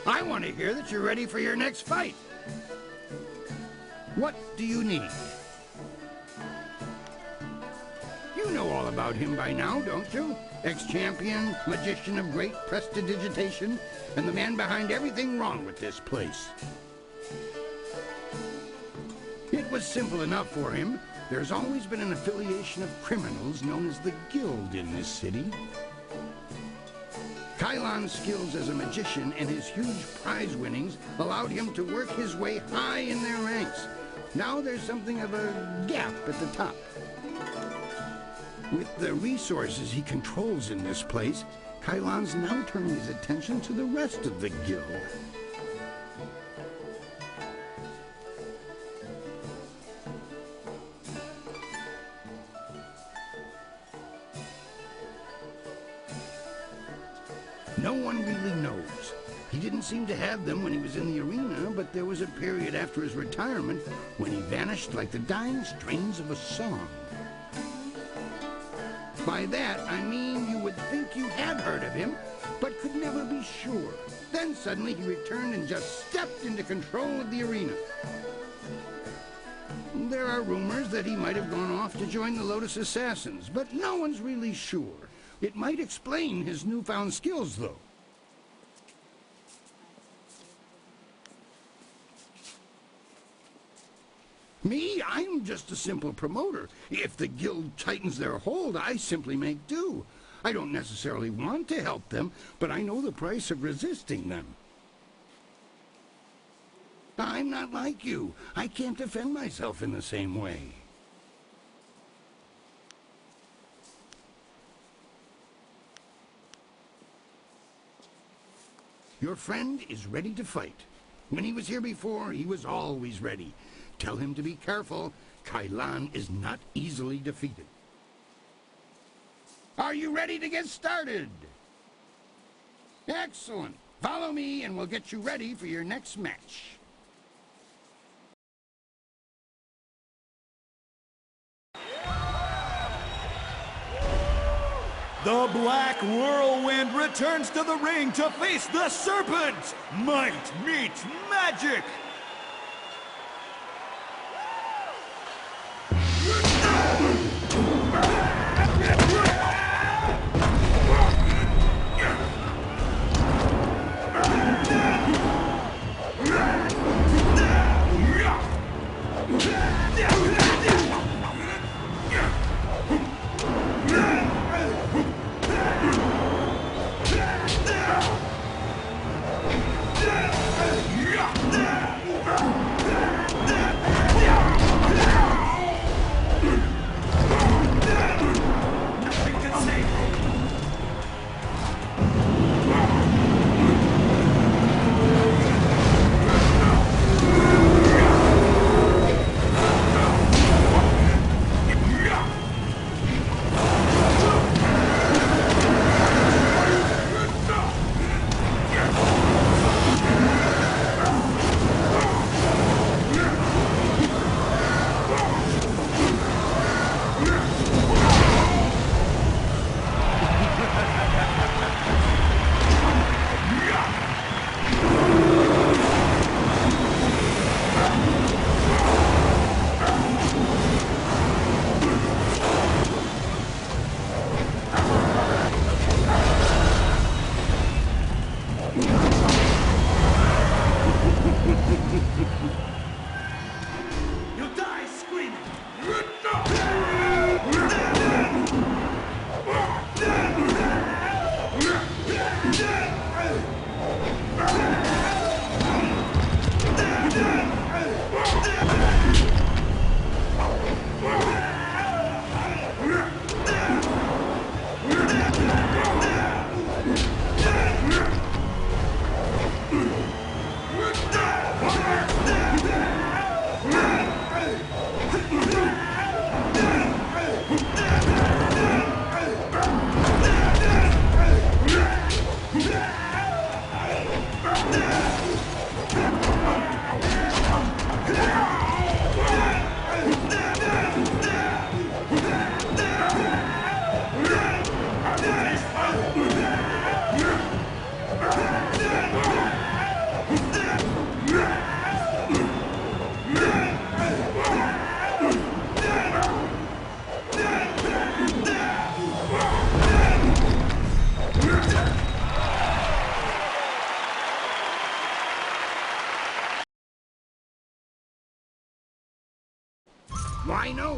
I want to hear that you're ready for your next fight. What do you need? You know all about him by now, don't you? Ex-champion, magician of great prestidigitation, and the man behind everything wrong with this place. It was simple enough for him. There's always been an affiliation of criminals known as the Guild in this city. Kylon's skills as a magician and his huge prize winnings allowed him to work his way high in their ranks. Now there's something of a gap at the top. With the resources he controls in this place, Kylon's now turning his attention to the rest of the Guild. No one really knows. He didn't seem to have them when he was in the arena, but there was a period after his retirement when he vanished like the dying strains of a song. By that, I mean you would think you had heard of him, but could never be sure. Then suddenly he returned and just stepped into control of the arena. There are rumors that he might have gone off to join the Lotus Assassins, but no one's really sure. It might explain his newfound skills, though. Me, I'm just a simple promoter. If the Guild tightens their hold, I simply make do. I don't necessarily want to help them, but I know the price of resisting them. I'm not like you. I can't defend myself in the same way. Your friend is ready to fight. When he was here before, he was always ready. Tell him to be careful. Kylon is not easily defeated. Are you ready to get started? Excellent. Follow me and we'll get you ready for your next match. The Black Whirlwind returns to the ring to face the Serpent! Might meets magic!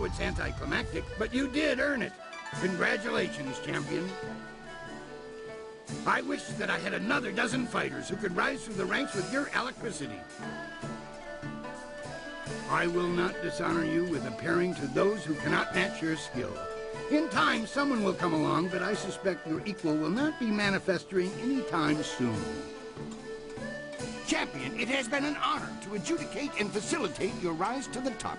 it's anticlimactic, but you did earn it. Congratulations, champion. I wish that I had another dozen fighters who could rise through the ranks with your alacrity. I will not dishonor you with appearing to those who cannot match your skill. In time, someone will come along, but I suspect your equal will not be manifesting any time soon. Champion, it has been an honor to adjudicate and facilitate your rise to the top.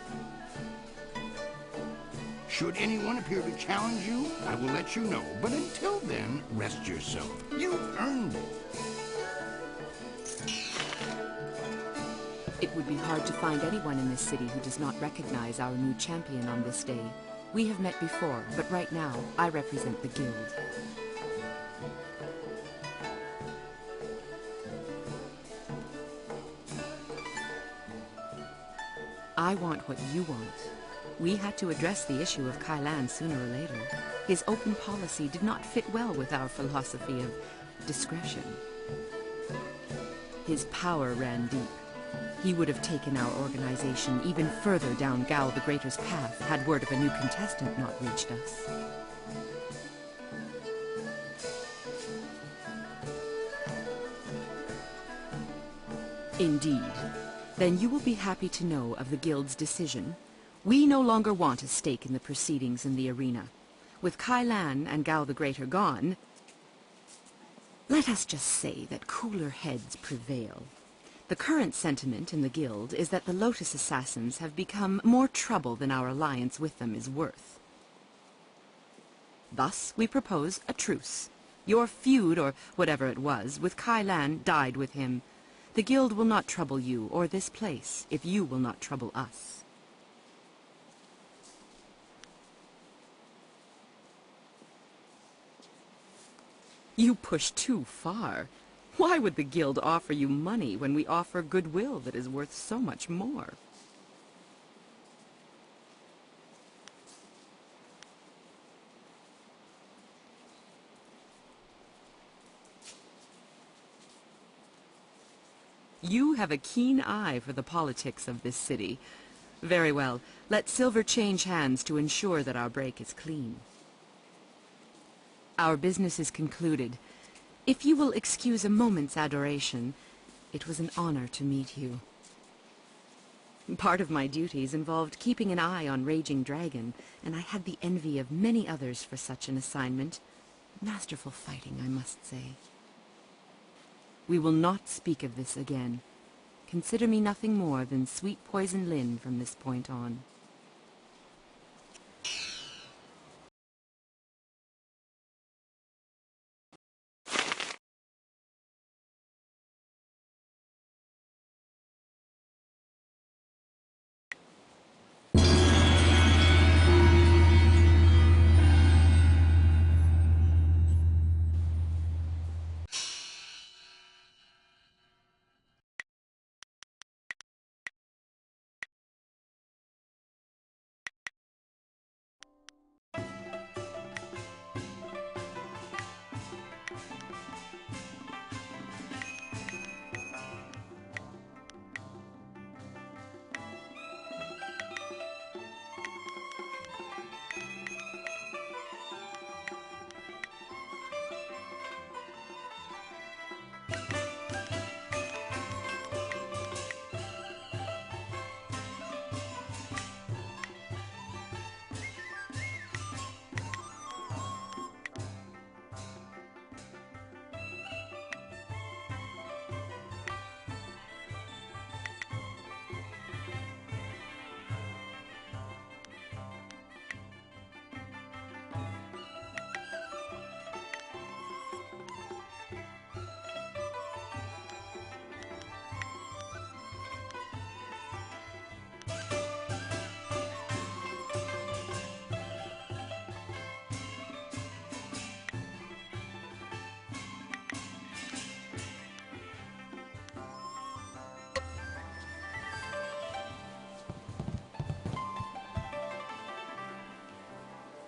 Should anyone appear to challenge you, I will let you know. But until then, rest yourself. You've earned it. It would be hard to find anyone in this city who does not recognize our new champion on this day. We have met before, but right now, I represent the guild. I want what you want. We had to address the issue of Kailan sooner or later. His open policy did not fit well with our philosophy of discretion. His power ran deep. He would have taken our organization even further down Gao the Greater's path had word of a new contestant not reached us. Indeed. Then you will be happy to know of the Guild's decision. We no longer want a stake in the proceedings in the arena. With Kailan and Gao the Greater gone, let us just say that cooler heads prevail. The current sentiment in the Guild is that the Lotus Assassins have become more trouble than our alliance with them is worth. Thus, we propose a truce. Your feud, or whatever it was, with Kailan died with him. The Guild will not trouble you or this place if you will not trouble us. You push too far. Why would the Guild offer you money when we offer goodwill that is worth so much more? You have a keen eye for the politics of this city. Very well. Let silver change hands to ensure that our break is clean. Our business is concluded. If you will excuse a moment's adoration, it was an honor to meet you. Part of my duties involved keeping an eye on Raging Dragon, and I had the envy of many others for such an assignment. Masterful fighting, I must say. We will not speak of this again. Consider me nothing more than sweet poison Lin from this point on.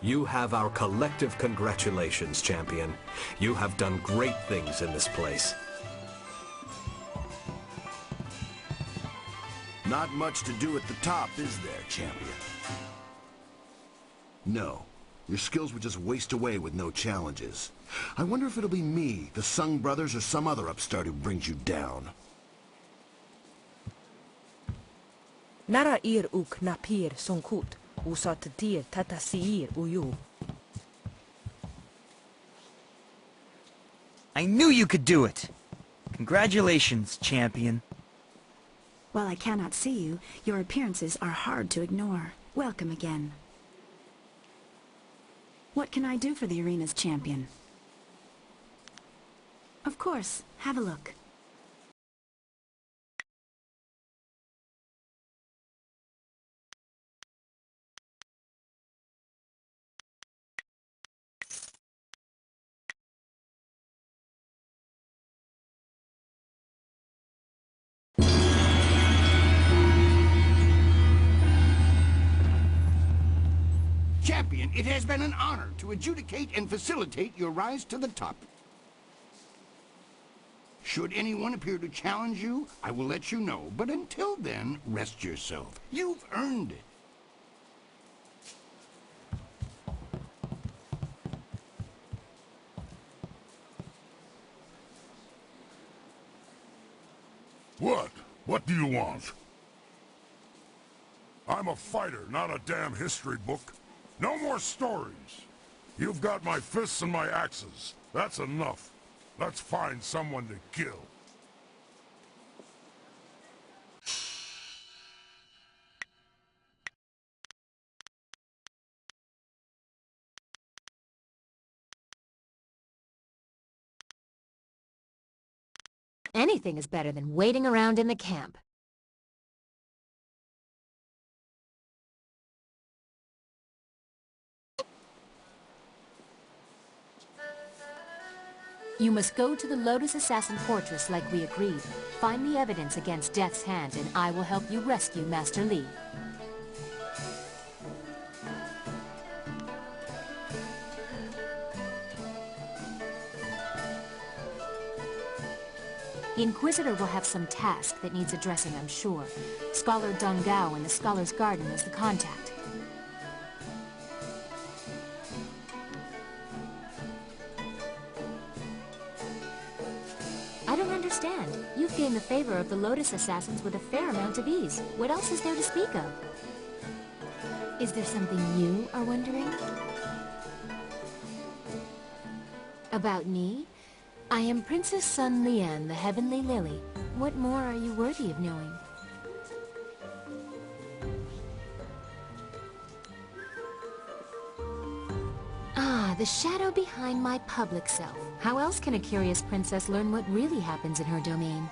You have our collective congratulations, champion. You have done great things in this place. Not much to do at the top, is there, champion? No. Your skills would just waste away with no challenges. I wonder if it'll be me, the Sung brothers, or some other upstart who brings you down. Nara ir uk napir sonkut, usatatir tatasiir uyu. I knew you could do it! Congratulations, champion. While I cannot see you, your appearances are hard to ignore. Welcome again. What can I do for the arena's champion? Of course, have a look. Champion, it has been an honor to adjudicate and facilitate your rise to the top. Should anyone appear to challenge you, I will let you know. But until then, rest yourself. You've earned it. What? What do you want? I'm a fighter, not a damn history book. No more stories. You've got my fists and my axes. That's enough. Let's find someone to kill. Anything is better than waiting around in the camp. You must go to the Lotus Assassin Fortress like we agreed. Find the evidence against Death's Hand, and I will help you rescue Master Li. The Inquisitor will have some task that needs addressing, I'm sure. Scholar Deng Gao in the Scholar's Garden is the contact. I don't understand. You've gained the favor of the Lotus Assassins with a fair amount of ease. What else is there to speak of? Is there something you are wondering? About me? I am Princess Sun Lian, the Heavenly Lily. What more are you worthy of knowing? Ah, the shadow behind my public self. How else can a curious princess learn what really happens in her domain?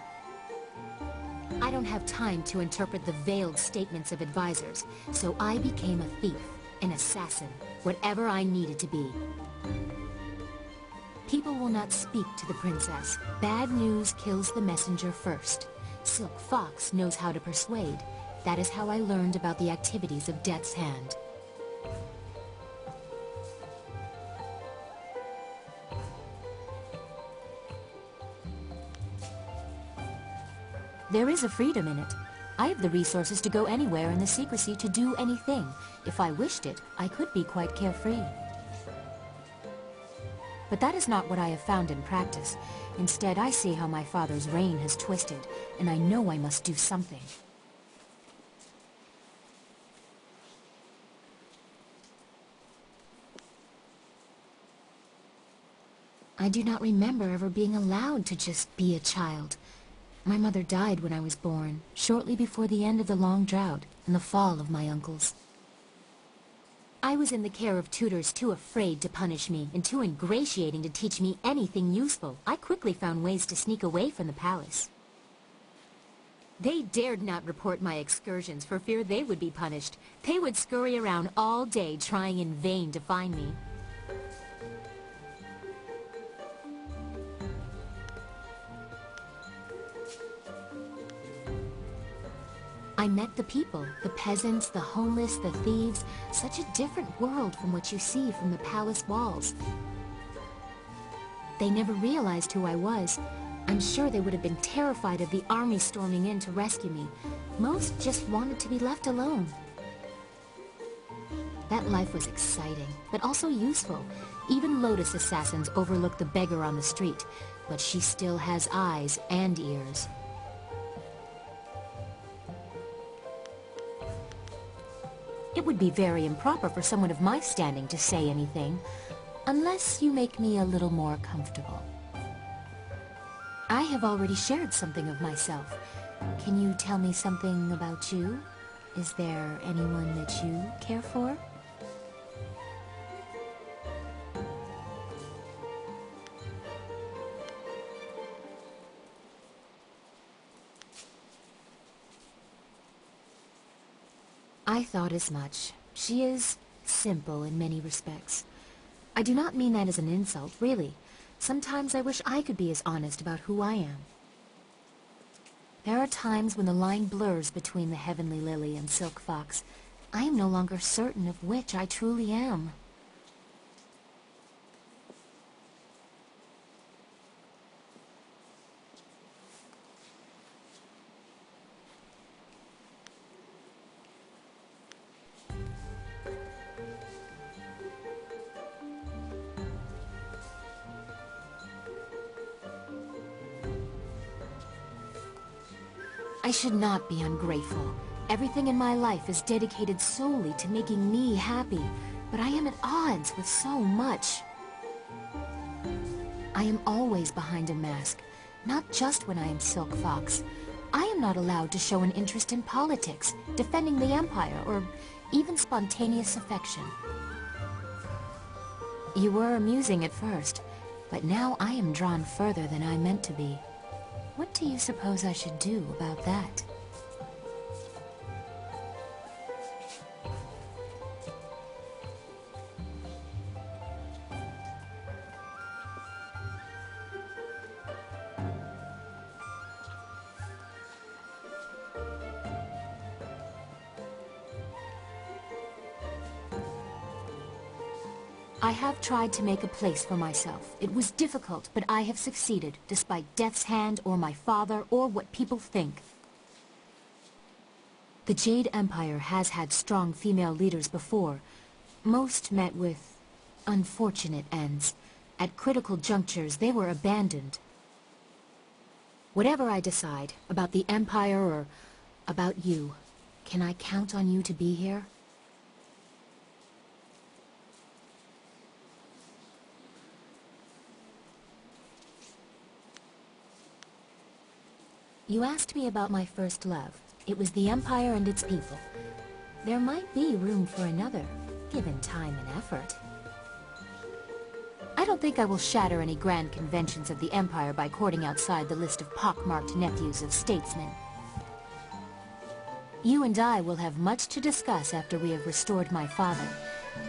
I don't have time to interpret the veiled statements of advisors, so I became a thief, an assassin, whatever I needed to be. People will not speak to the princess. Bad news kills the messenger first. Silk Fox knows how to persuade. That is how I learned about the activities of Death's Hand. There is a freedom in it. I have the resources to go anywhere in the secrecy to do anything. If I wished it, I could be quite carefree. But that is not what I have found in practice. Instead, I see how my father's reign has twisted, and I know I must do something. I do not remember ever being allowed to just be a child. My mother died when I was born, shortly before the end of the long drought and the fall of my uncles. I was in the care of tutors too afraid to punish me and too ingratiating to teach me anything useful. I quickly found ways to sneak away from the palace. They dared not report my excursions for fear they would be punished. They would scurry around all day trying in vain to find me. I met the people, the peasants, the homeless, the thieves. Such a different world from what you see from the palace walls. They never realized who I was. I'm sure they would have been terrified of the army storming in to rescue me. Most just wanted to be left alone. That life was exciting, but also useful. Even Lotus assassins overlook the beggar on the street, but she still has eyes and ears. It would be very improper for someone of my standing to say anything, unless you make me a little more comfortable. I have already shared something of myself. Can you tell me something about you? Is there anyone that you care for? I thought as much. She is simple in many respects. I do not mean that as an insult, really. Sometimes I wish I could be as honest about who I am. There are times when the line blurs between the Heavenly Lily and Silk Fox. I am no longer certain of which I truly am. I should not be ungrateful. Everything in my life is dedicated solely to making me happy, but I am at odds with so much. I am always behind a mask, not just when I am Silk Fox. I am not allowed to show an interest in politics, defending the Empire, or even spontaneous affection. You were amusing at first, but now I am drawn further than I meant to be. What do you suppose I should do about that? I have tried to make a place for myself. It was difficult, but I have succeeded, despite Death's Hand or my father or what people think. The Jade Empire has had strong female leaders before. Most met with unfortunate ends. At critical junctures, they were abandoned. Whatever I decide, about the Empire or about you, can I count on you to be here? You asked me about my first love. It was the Empire and its people. There might be room for another, given time and effort. I don't think I will shatter any grand conventions of the Empire by courting outside the list of pockmarked nephews of statesmen. You and I will have much to discuss after we have restored my father.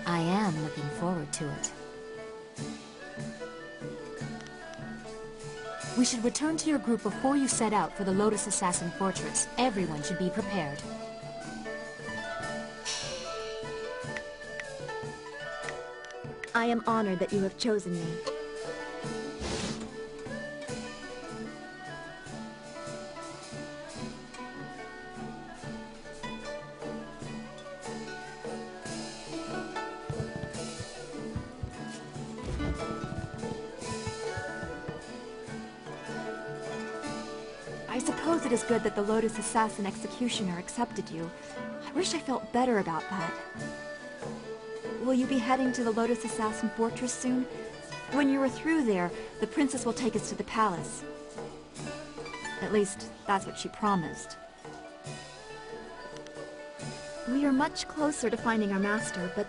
I am looking forward to it. We should return to your group before you set out for the Lotus Assassin Fortress. Everyone should be prepared. I am honored that you have chosen me. I suppose it is good that the Lotus Assassin Executioner accepted you. I wish I felt better about that. Will you be heading to the Lotus Assassin Fortress soon? When you are through there, the princess will take us to the palace. At least, that's what she promised. We are much closer to finding our master, but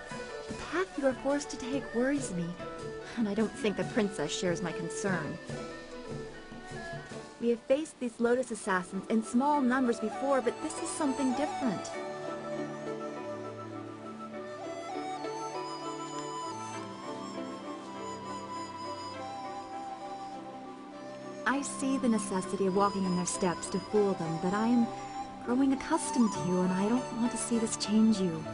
the path you are forced to take worries me, and I don't think the princess shares my concern. We have faced these Lotus Assassins in small numbers before, but this is something different. I see the necessity of walking in their steps to fool them, but I am growing accustomed to you, and I don't want to see this change you.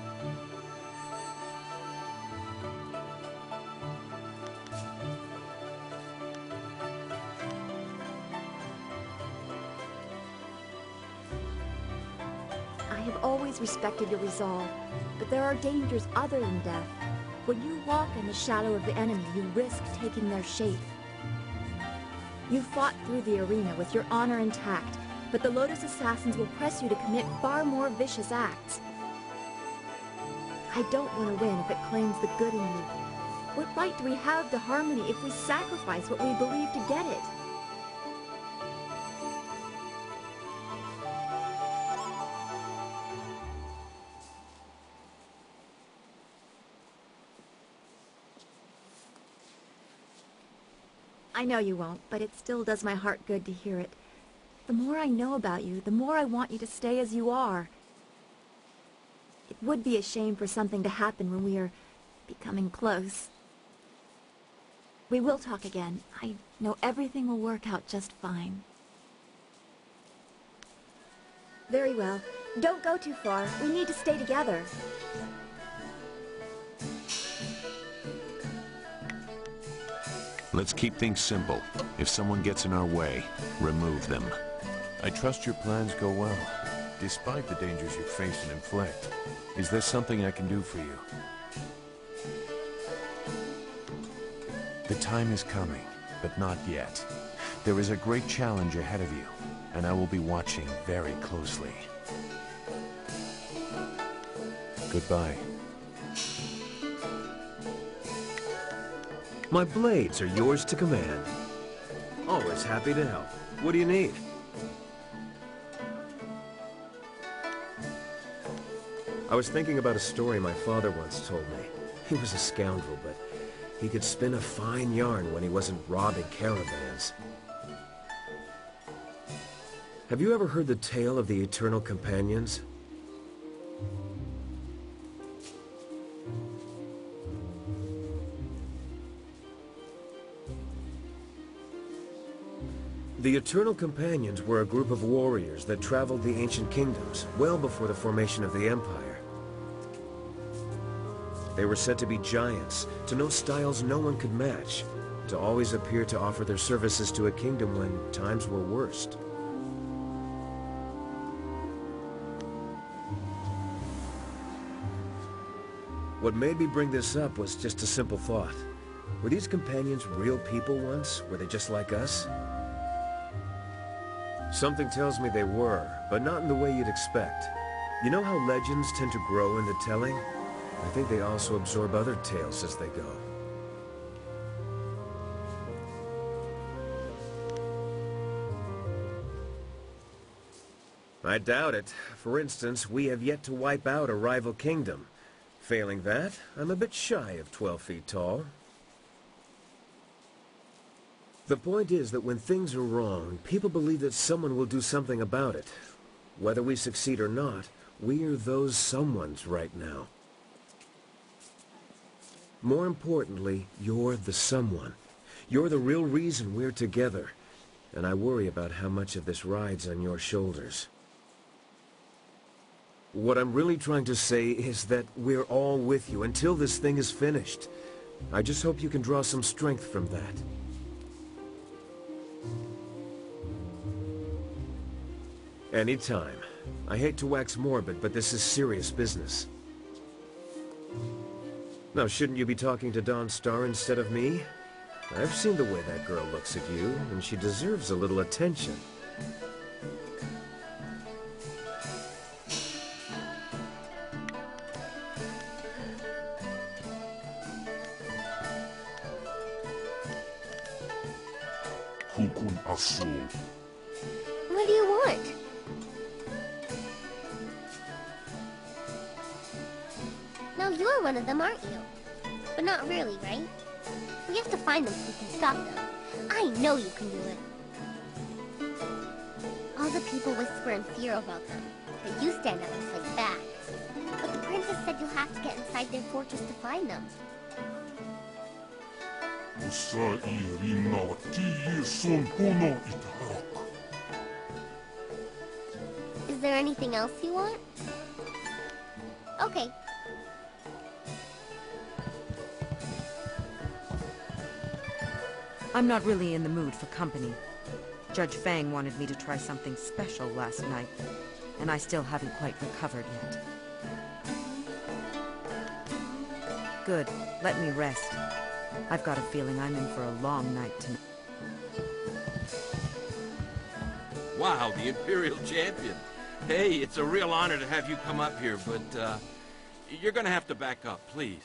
I have always respected your resolve, but there are dangers other than death. When you walk in the shadow of the enemy, you risk taking their shape. You fought through the arena with your honor intact, but the Lotus Assassins will press you to commit far more vicious acts. I don't want to win if it claims the good in you. What right do we have to harmony if we sacrifice what we believe to get it? I know you won't, but it still does my heart good to hear it. The more I know about you, the more I want you to stay as you are. It would be a shame for something to happen when we are becoming close. We will talk again. I know everything will work out just fine. Very well. Don't go too far. We need to stay together. Let's keep things simple. If someone gets in our way, remove them. I trust your plans go well, despite the dangers you face and inflict. Is there something I can do for you? The time is coming, but not yet. There is a great challenge ahead of you, and I will be watching very closely. Goodbye. My blades are yours to command. Always happy to help. What do you need? I was thinking about a story my father once told me. He was a scoundrel, but he could spin a fine yarn when he wasn't robbing caravans. Have you ever heard the tale of the Eternal Companions? The Eternal Companions were a group of warriors that traveled the ancient kingdoms, well before the formation of the Empire. They were said to be giants, to know styles no one could match, to always appear to offer their services to a kingdom when times were worst. What made me bring this up was just a simple thought. Were these companions real people once? Were they just like us? Something tells me they were, but not in the way you'd expect. You know how legends tend to grow in the telling? I think they also absorb other tales as they go. I doubt it. For instance, we have yet to wipe out a rival kingdom. Failing that, I'm a bit shy of 12 feet tall. The point is that when things are wrong, people believe that someone will do something about it. Whether we succeed or not, we are those someones right now. More importantly, you're the someone. You're the real reason we're together. And I worry about how much of this rides on your shoulders. What I'm really trying to say is that we're all with you until this thing is finished. I just hope you can draw some strength from that. Anytime. I hate to wax morbid, but this is serious business. Now, shouldn't you be talking to Dawn Star instead of me? I've seen the way that girl looks at you, and she deserves a little attention. What do you want? Now you're one of them, aren't you? But not really, right? We have to find them so we can stop them. I know you can do it. All the people whisper in fear about them, but you stand up and fight back. But the princess said you'll have to get inside their fortress to find them. Is there anything else you want? Okay. I'm not really in the mood for company. Judge Fang wanted me to try something special last night, and I still haven't quite recovered yet. Good. Let me rest. I've got a feeling I'm in for a long night tonight. Wow, the Imperial Champion. Hey, it's a real honor to have you come up here, but, you're gonna have to back up, please.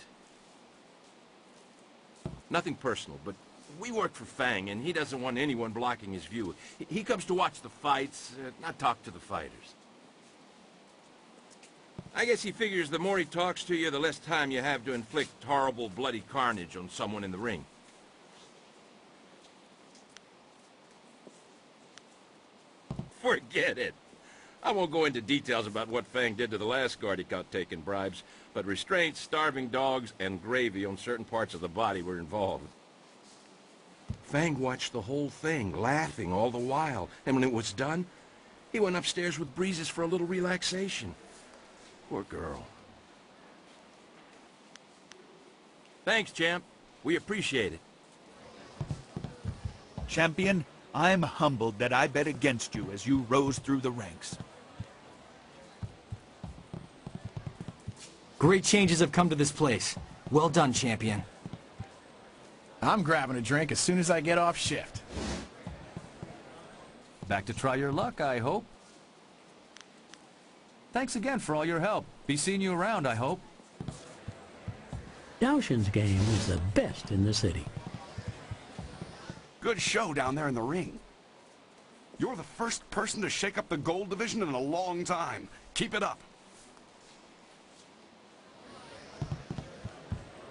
Nothing personal, but we work for Fang, and he doesn't want anyone blocking his view. He comes to watch the fights, not talk to the fighters. I guess he figures the more he talks to you, the less time you have to inflict horrible, bloody carnage on someone in the ring. Forget it. I won't go into details about what Fang did to the last guard he caught taking bribes, but restraints, starving dogs, and gravy on certain parts of the body were involved. Fang watched the whole thing, laughing all the while, and when it was done, he went upstairs with Breezes for a little relaxation. Poor girl. Thanks, champ. We appreciate it. Champion, I'm humbled that I bet against you as you rose through the ranks. Great changes have come to this place. Well done, champion. I'm grabbing a drink as soon as I get off shift. Back to try your luck, I hope. Thanks again for all your help. Be seeing you around, I hope. Daoshin's game is the best in the city. Good show down there in the ring. You're the first person to shake up the gold division in a long time. Keep it up.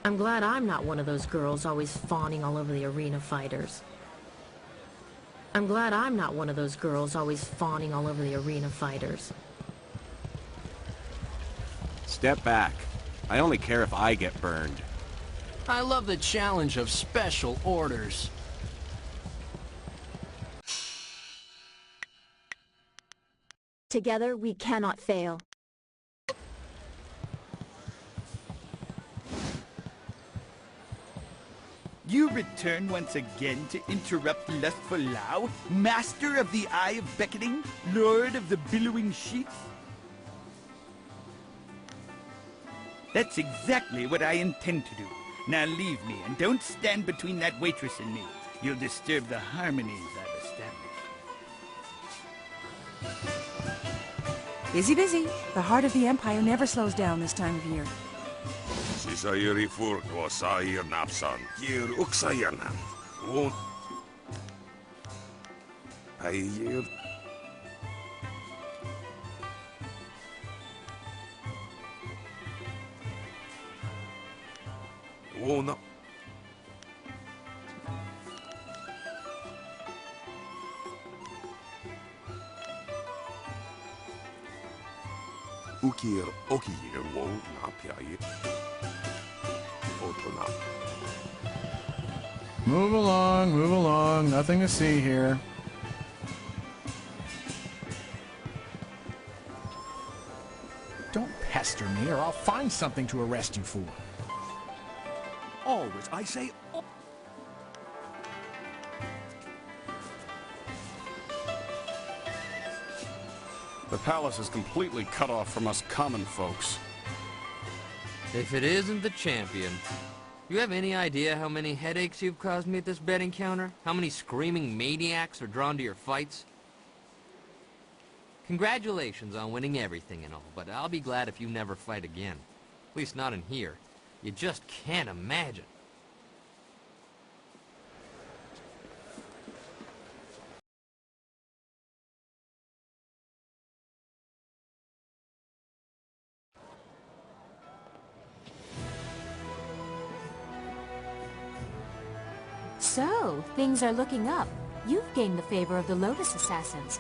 I'm glad I'm not one of those girls always fawning all over the arena fighters. I'm glad I'm not one of those girls always fawning all over the arena fighters. Step back. I only care if I get burned. I love the challenge of special orders. Together, we cannot fail. You return once again to interrupt lustful Lao, master of the Eye of Beckoning, lord of the billowing sheets? That's exactly what I intend to do. Now leave me, and don't stand between that waitress and me. You'll disturb the harmonies I've established. Busy, busy. The heart of the Empire never slows down this time of year. Sisayiri furko sair napsan. Gir uksayanan. Un. Ayir. Una. Ukir okir wo napyayi. Move along, move along. Nothing to see here. Don't pester me or I'll find something to arrest you for. Always, I say... Oh. The palace is completely cut off from us common folks. If it isn't the champion. You have any idea how many headaches you've caused me at this betting counter? How many screaming maniacs are drawn to your fights? Congratulations on winning everything and all, but I'll be glad if you never fight again. At least not in here. You just can't imagine. So, things are looking up. You've gained the favor of the Lotus Assassins.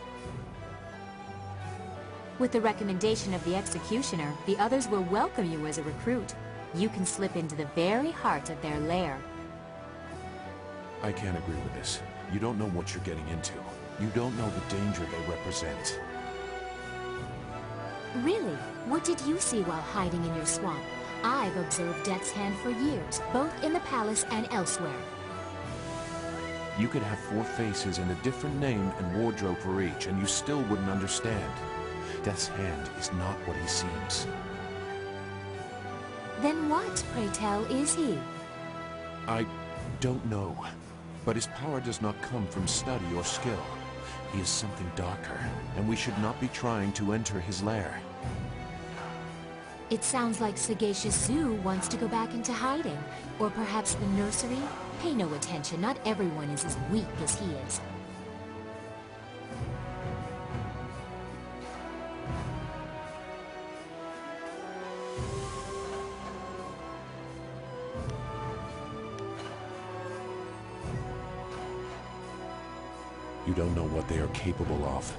With the recommendation of the Executioner, the others will welcome you as a recruit. You can slip into the very heart of their lair. I can't agree with this. You don't know what you're getting into. You don't know the danger they represent. Really? What did you see while hiding in your swamp? I've observed Death's Hand for years, both in the palace and elsewhere. You could have 4 faces and a different name and wardrobe for each, and you still wouldn't understand. Death's Hand is not what he seems. Then what, pray tell, is he? I don't know, but his power does not come from study or skill. He is something darker, and we should not be trying to enter his lair. It sounds like Sagacious Zoo wants to go back into hiding. Or perhaps the nursery? Pay no attention, not everyone is as weak as he is. You don't know what they are capable of.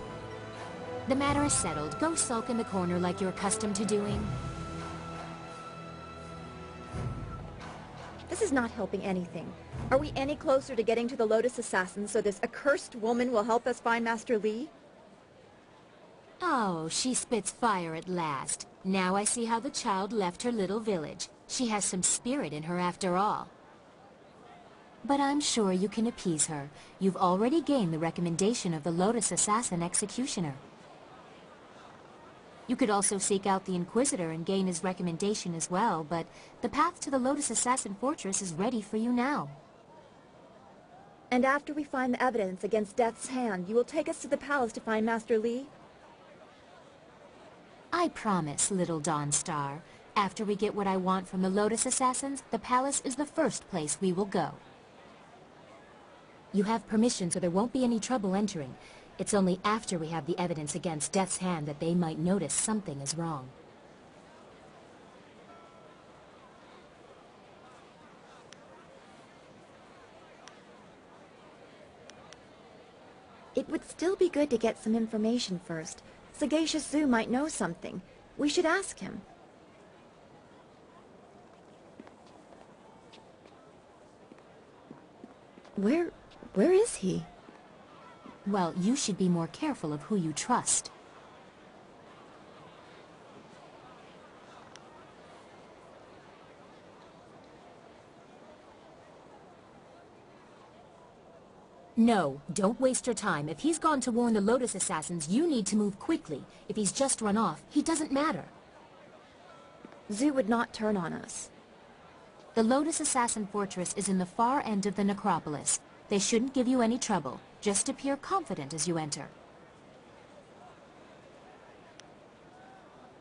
The matter is settled. Go sulk in the corner like you're accustomed to doing. This is not helping anything. Are we any closer to getting to the Lotus Assassins so this accursed woman will help us find Master Li? Oh, she spits fire at last. Now I see how the child left her little village. She has some spirit in her after all. But I'm sure you can appease her. You've already gained the recommendation of the Lotus Assassin Executioner. You could also seek out the Inquister and gain his recommendation as well, but the path to the Lotus Assassin Fortress is ready for you now. And after we find the evidence against Death's hand, you will take us to the palace to find Master Li? I promise, little Dawnstar. After we get what I want from the Lotus Assassins, the palace is the first place we will go. You have permission, so there won't be any trouble entering. It's only after we have the evidence against Death's hand that they might notice something is wrong. It would still be good to get some information first. Sagacious Zoo might know something. We should ask him. Where is he? Well, you should be more careful of who you trust. No, don't waste your time. If he's gone to warn the Lotus Assassins, you need to move quickly. If he's just run off, he doesn't matter. Zoo would not turn on us. The Lotus Assassin Fortress is in the far end of the necropolis. They shouldn't give you any trouble. Just appear confident as you enter.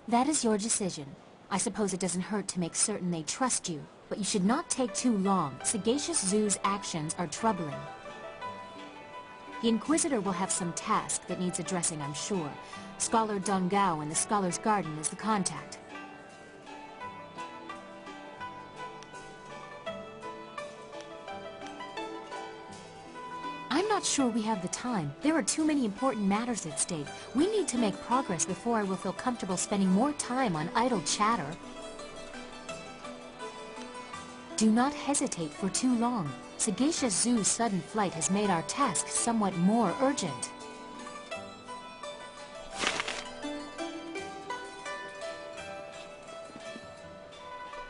That is your decision. I suppose it doesn't hurt to make certain they trust you, but you should not take too long. Sagacious Zoo's actions are troubling. The Inquisitor will have some task that needs addressing, I'm sure. Scholar Dongao in the Scholar's Garden is the contact. I'm not sure we have the time. There are too many important matters at stake. We need to make progress before I will feel comfortable spending more time on idle chatter. Do not hesitate for too long. Sagacious Zoo's sudden flight has made our task somewhat more urgent.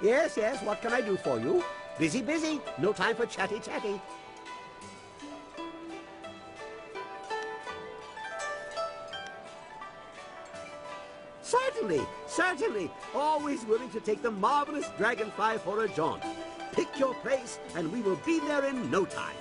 Yes, yes, what can I do for you? Busy, busy. No time for chatty, chatty. Certainly, certainly. Always willing to take the marvelous Dragonfly for a jaunt. Pick your place, and we will be there in no time.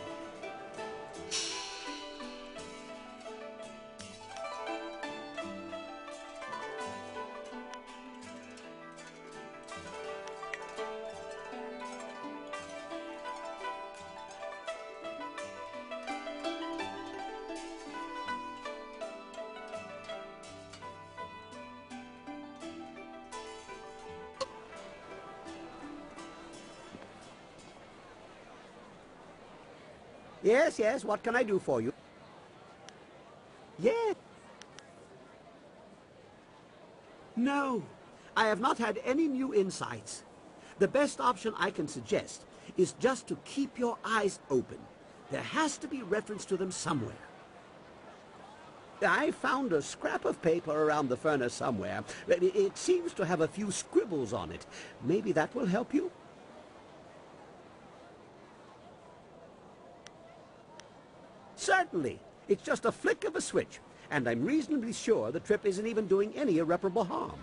Yes, yes, what can I do for you? Yes. No, I have not had any new insights. The best option I can suggest is just to keep your eyes open. There has to be reference to them somewhere. I found a scrap of paper around the furnace somewhere. It seems to have a few scribbles on it. Maybe that will help you? Certainly. It's just a flick of a switch, and I'm reasonably sure the trip isn't even doing any irreparable harm.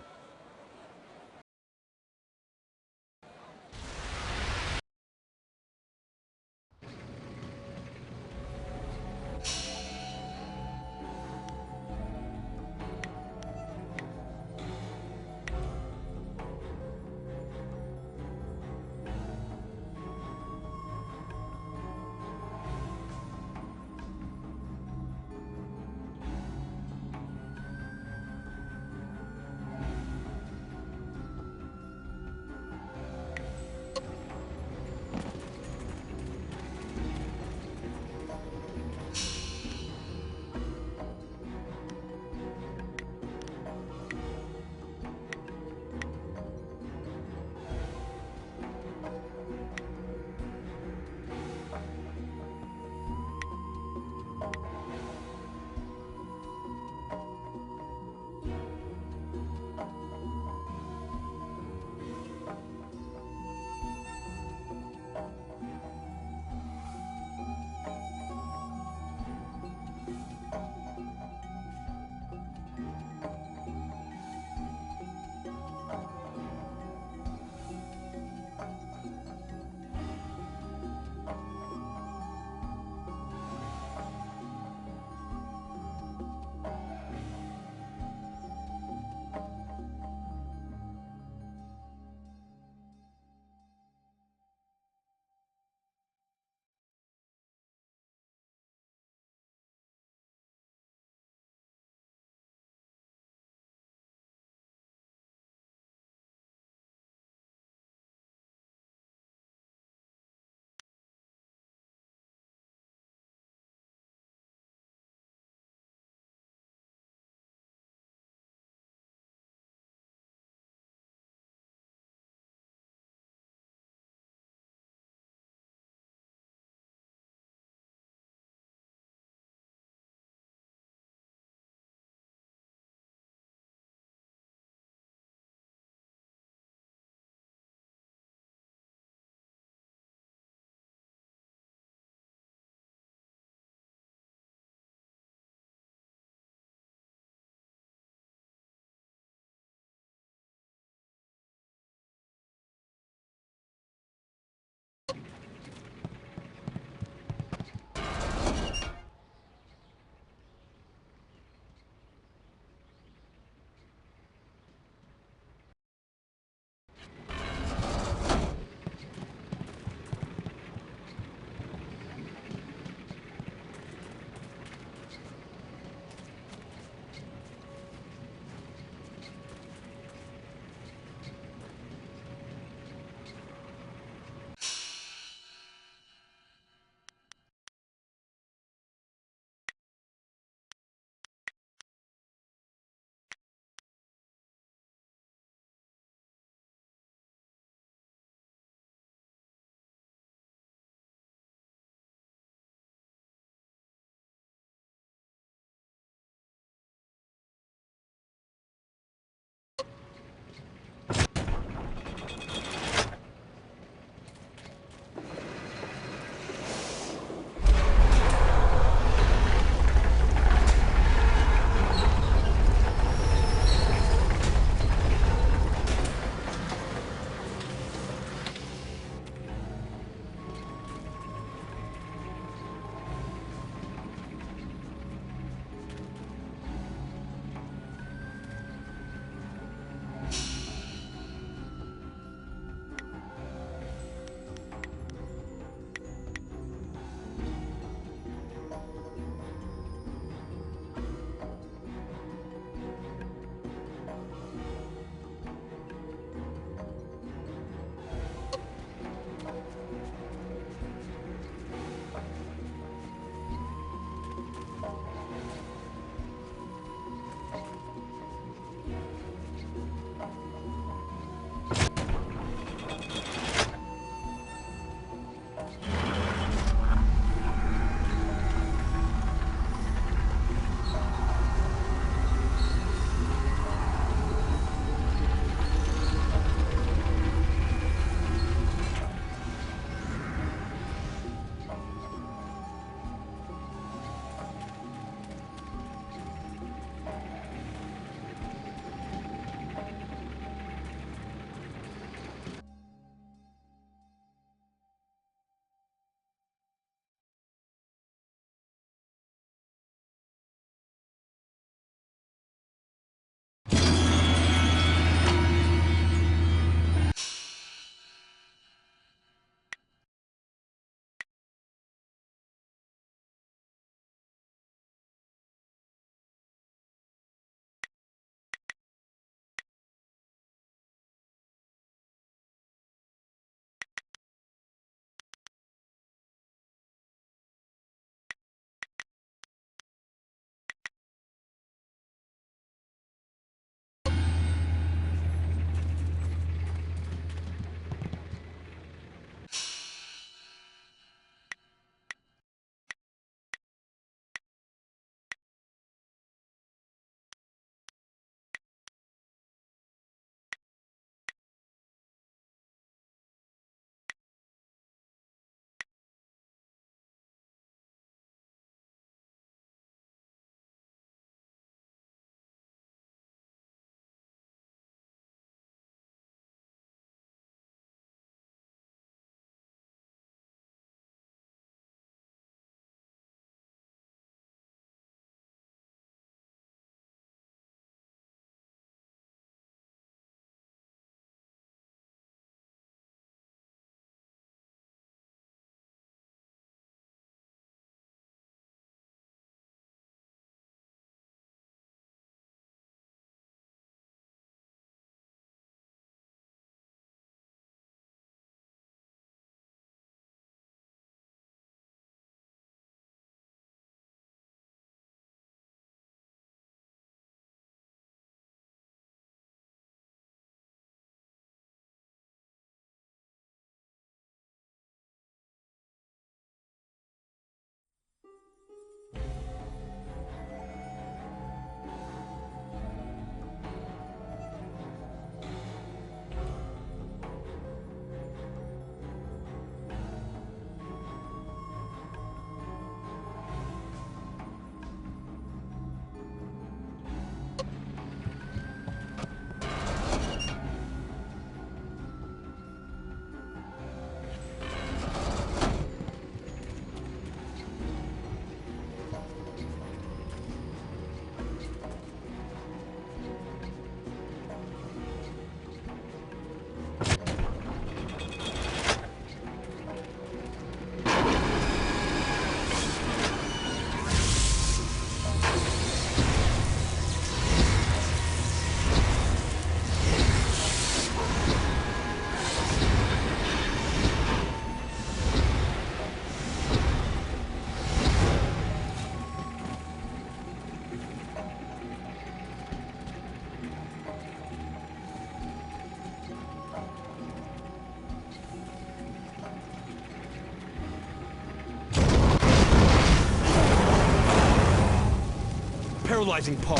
Paralyzing paw.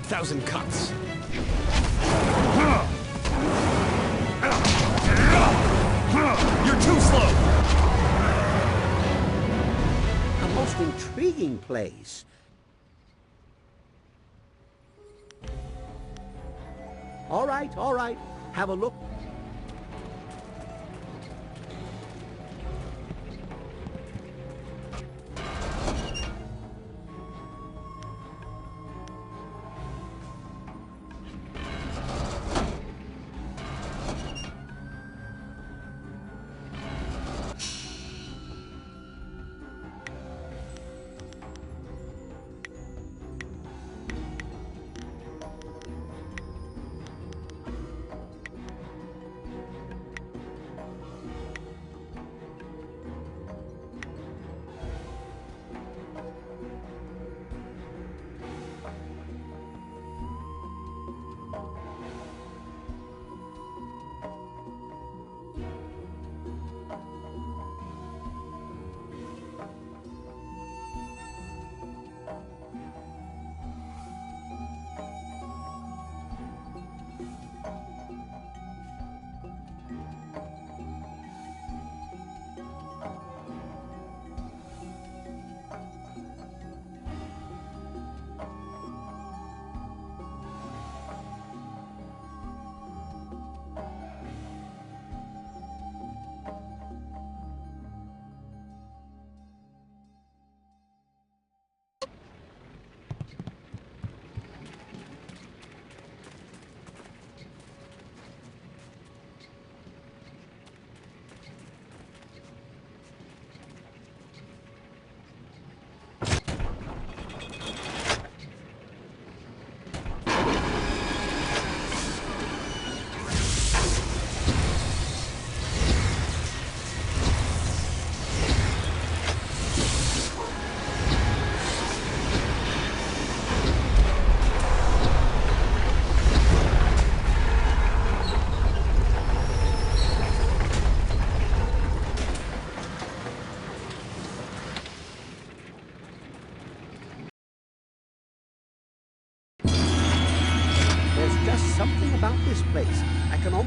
Thousand cuts. You're too slow. A most intriguing place. All right. Have a look.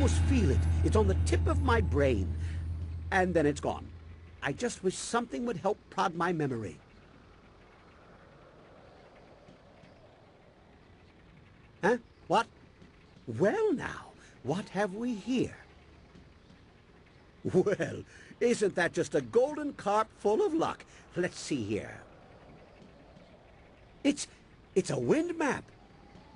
almost feel it. It's on the tip of my brain. And then it's gone. I just wish something would help prod my memory. Huh? What? Well now, what have we here? Well, isn't that just a golden carp full of luck? Let's see here. It's a wind map.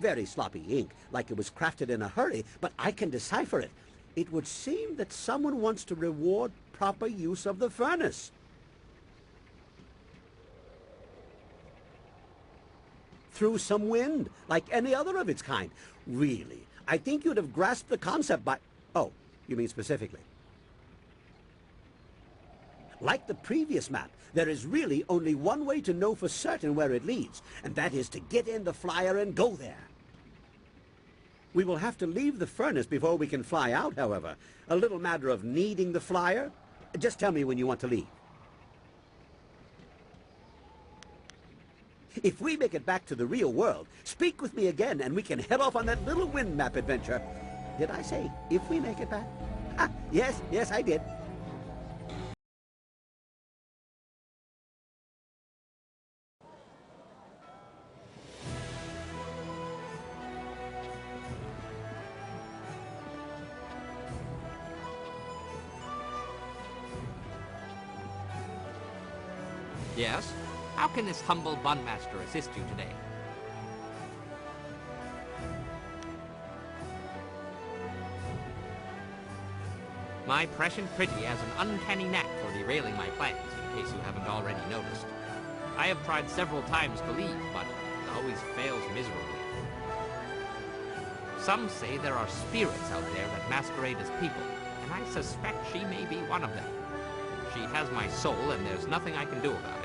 Very sloppy ink, like it was crafted in a hurry, but I can decipher it. It would seem that someone wants to reward proper use of the furnace. Through some wind, like any other of its kind. Really, I think you'd have grasped the concept by... Oh, you mean specifically. Like the previous map, there is really only one way to know for certain where it leads, and that is to get in the flyer and go there. We will have to leave the furnace before we can fly out, however. A little matter of needing the flyer. Just tell me when you want to leave. If we make it back to the real world, speak with me again and we can head off on that little wind map adventure. Did I say, if we make it back? Ah, yes, I did. Yes? How can this humble bunmaster assist you today? My prescient pretty has an uncanny knack for derailing my plans, in case you haven't already noticed. I have tried several times to leave, but it always fails miserably. Some say there are spirits out there that masquerade as people, and I suspect she may be one of them. She has my soul, and there's nothing I can do about it.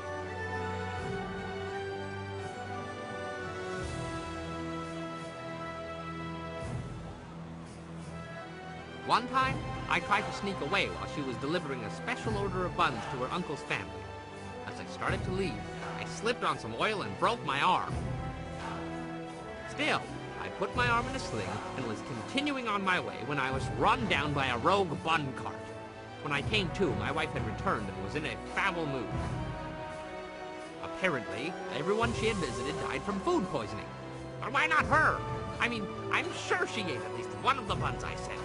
One time, I tried to sneak away while she was delivering a special order of buns to her uncle's family. As I started to leave, I slipped on some oil and broke my arm. Still, I put my arm in a sling and was continuing on my way when I was run down by a rogue bun cart. When I came to, my wife had returned and was in a foul mood. Apparently, everyone she had visited died from food poisoning. But why not her? I mean, I'm sure she ate at least one of the buns I sent.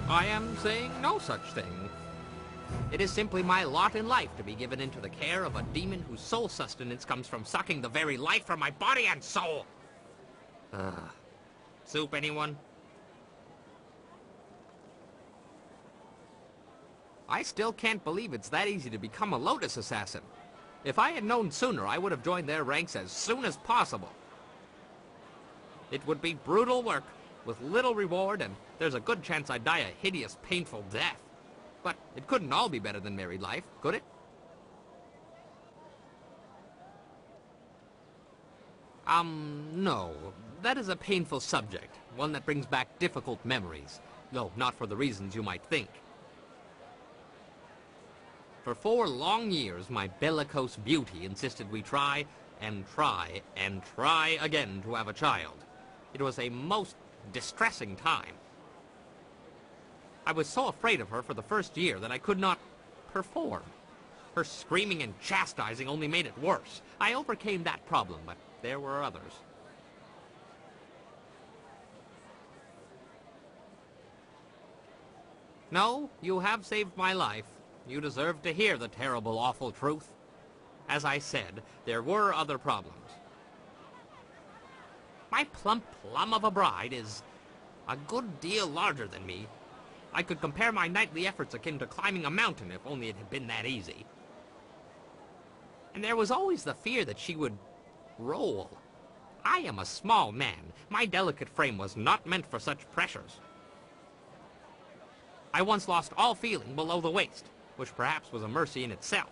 I am saying no such thing. It is simply my lot in life to be given into the care of a demon whose sole sustenance comes from sucking the very life from my body and soul. Soup, anyone? I still can't believe it's that easy to become a Lotus Assassin. If I had known sooner, I would have joined their ranks as soon as possible. It would be brutal work, with little reward, and there's a good chance I'd die a hideous, painful death. But it couldn't all be better than married life, could it? No. That is a painful subject, one that brings back difficult memories, though not for the reasons you might think. For 4 long years, my bellicose beauty insisted we try, and try, and try again to have a child. It was a most distressing time. I was so afraid of her for the first year that I could not perform. Her screaming and chastising only made it worse. I overcame that problem, but there were others. No, you have saved my life. You deserve to hear the terrible, awful truth. As I said, there were other problems. My plump plum of a bride is a good deal larger than me. I could compare my nightly efforts akin to climbing a mountain if only it had been that easy. And there was always the fear that she would roll. I am a small man. My delicate frame was not meant for such pressures. I once lost all feeling below the waist, which perhaps was a mercy in itself.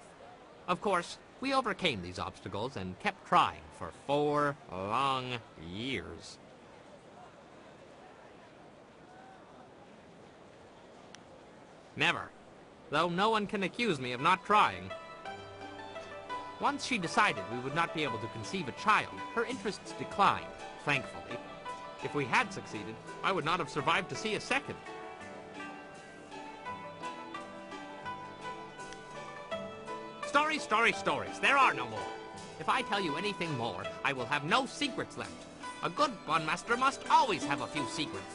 Of course, we overcame these obstacles and kept trying for 4 long years. Never. Though no one can accuse me of not trying. Once she decided we would not be able to conceive a child, her interests declined, thankfully. If we had succeeded, I would not have survived to see a second. Stories, stories, stories. There are no more. If I tell you anything more, I will have no secrets left. A good Bun Master must always have a few secrets.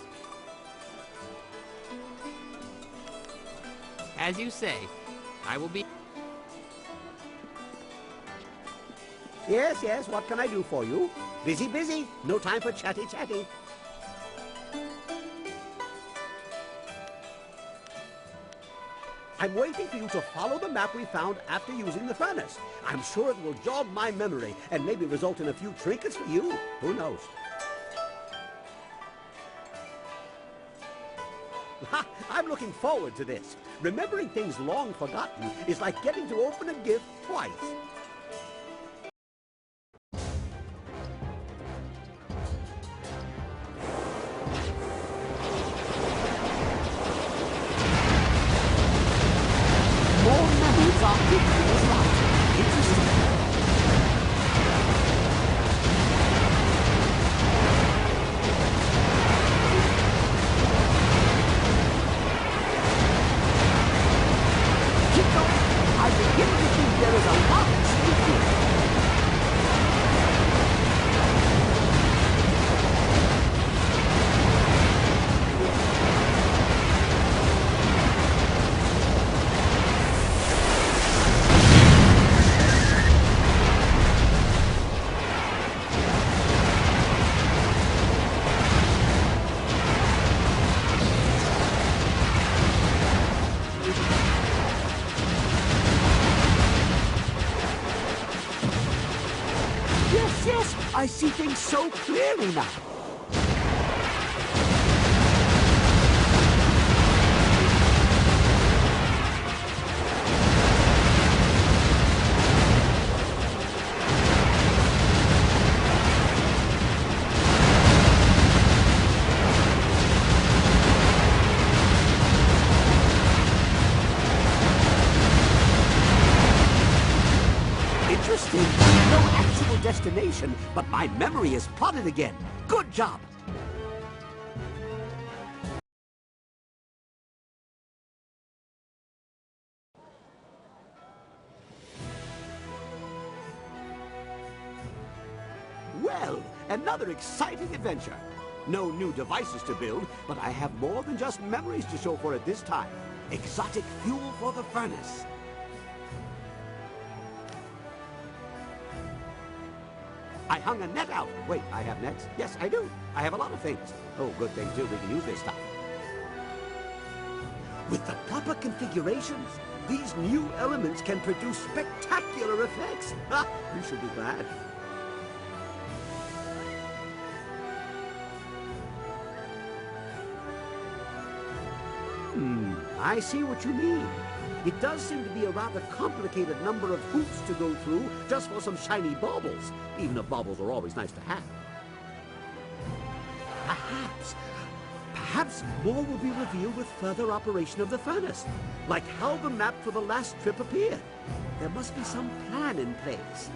As you say, I will be... Yes, yes, what can I do for you? Busy, busy. No time for chatty, chatty. I'm waiting for you to follow the map we found after using the furnace. I'm sure it will jog my memory and maybe result in a few trinkets for you. Who knows? I'm looking forward to this. Remembering things long forgotten is like getting to open a gift twice. More memories are hidden in this life. Interesting. Keep going. I begin to think there is a lot at stake here. Yes, I see things so clearly now. Interesting. No actual destination, but my memory is plotted again. Good job. Well, another exciting adventure. No new devices to build, but I have more than just memories to show for it this time. Exotic fuel for the furnace. I hung a net out. Wait, I have nets? Yes, I do. I have a lot of things. Oh, good thing, too. We can use this stuff. With the proper configurations, these new elements can produce spectacular effects. Ha! You should be glad. I see what you mean. It does seem to be a rather complicated number of hoops to go through just for some shiny baubles, even if baubles are always nice to have. Perhaps more will be revealed with further operation of the furnace, like how the map for the last trip appeared. There must be some plan in place.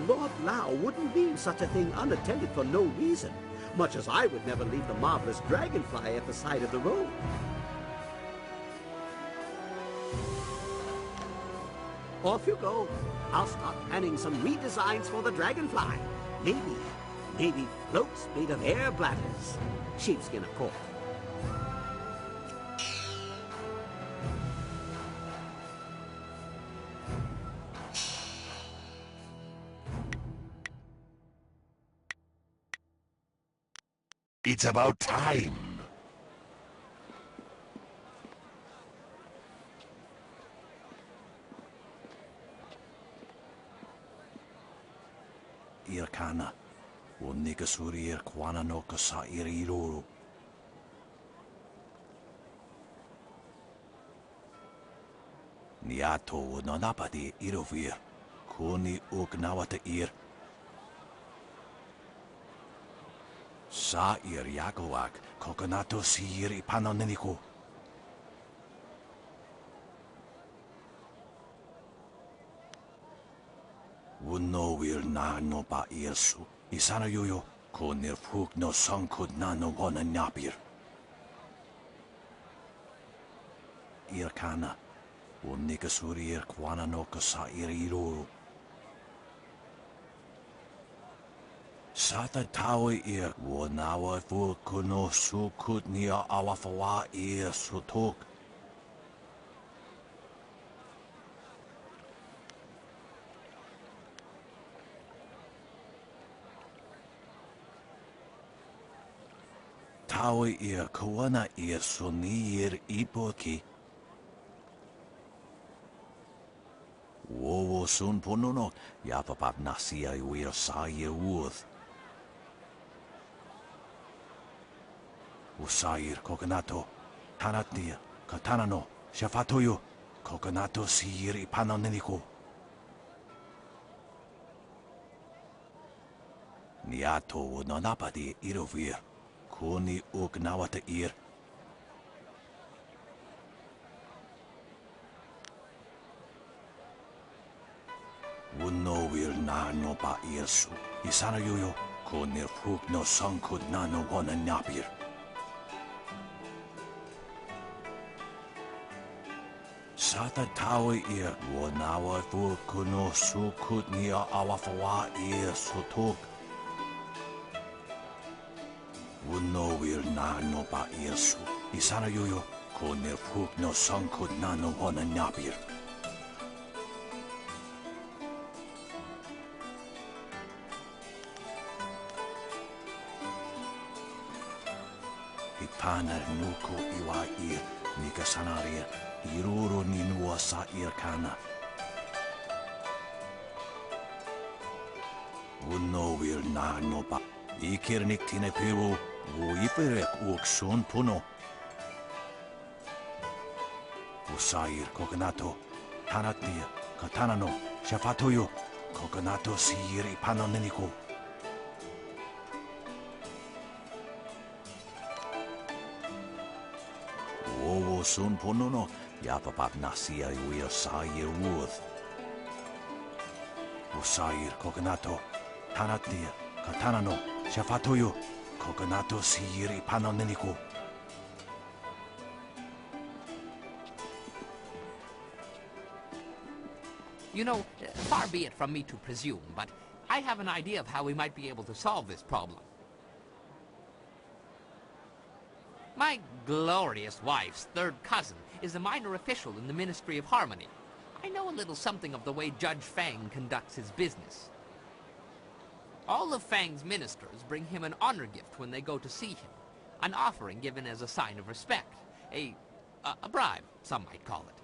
Lord Lao wouldn't leave such a thing unattended for no reason, much as I would never leave the marvelous dragonfly at the side of the road. Off you go. I'll start planning some redesigns for the dragonfly. Maybe floats made of air bladders. Sheepskin, of course. It's about time. Irkana, o Nikasuri Irkwana no Kasa Iriruru. Niato o Nanapati Irovir, Kuni Ugnawata Ir. Sa Ir Yakowak, Kokonato Sir Ipanoneniku. Uno will na no ba irsu. Isana yoyo, konir fuk no sankud na no wana napir. Irkana, unika surir kwana no kasa iriru. Sata tawi ir, wanawa fuk kuno sukut nia awafawa ir sutuk. Tawi ir kawana ir sunir ipoki. Wowo sun pununok, yapapap nasia wir sair wuth. Usair kokonato, tanatia, katanano, shafatoyo, kokonato sir ipanoneniko. Niato wononapadi irovir. Kuni ugnawata ir. Uno will na no ba irsu. Isana yoyo, kunir fuk no sankud na no wana napir. Sata tawi ir, wanawa fuk kuno sukut nia awafawa ir sutuk. Uno will na no ba irsu. Isana yoyo, konir fuk no sankud na no wana napir. Ipanar nuko iwa ir, nikasanaria, iruro ninua sa irkana. Uno will na no ba. Ikirnik tine piru. Uiperek uksun puno. Usair kokonato, tanatia, katanano, shafatoyo, kokonato sir ipanoneniko. Wowo sun punono, yapapap nasia uir sair wuth. Usair kokonato, tanatia, katanano, shafatoyo, kokonato sir ipanoneniko. You know, far be it from me to presume, but I have an idea of how we might be able to solve this problem. My glorious wife's third cousin is a minor official in the Ministry of Harmony. I know a little something of the way Judge Fang conducts his business. All of Fang's ministers bring him an honor gift when they go to see him. An offering given as a sign of respect. A bribe, some might call it.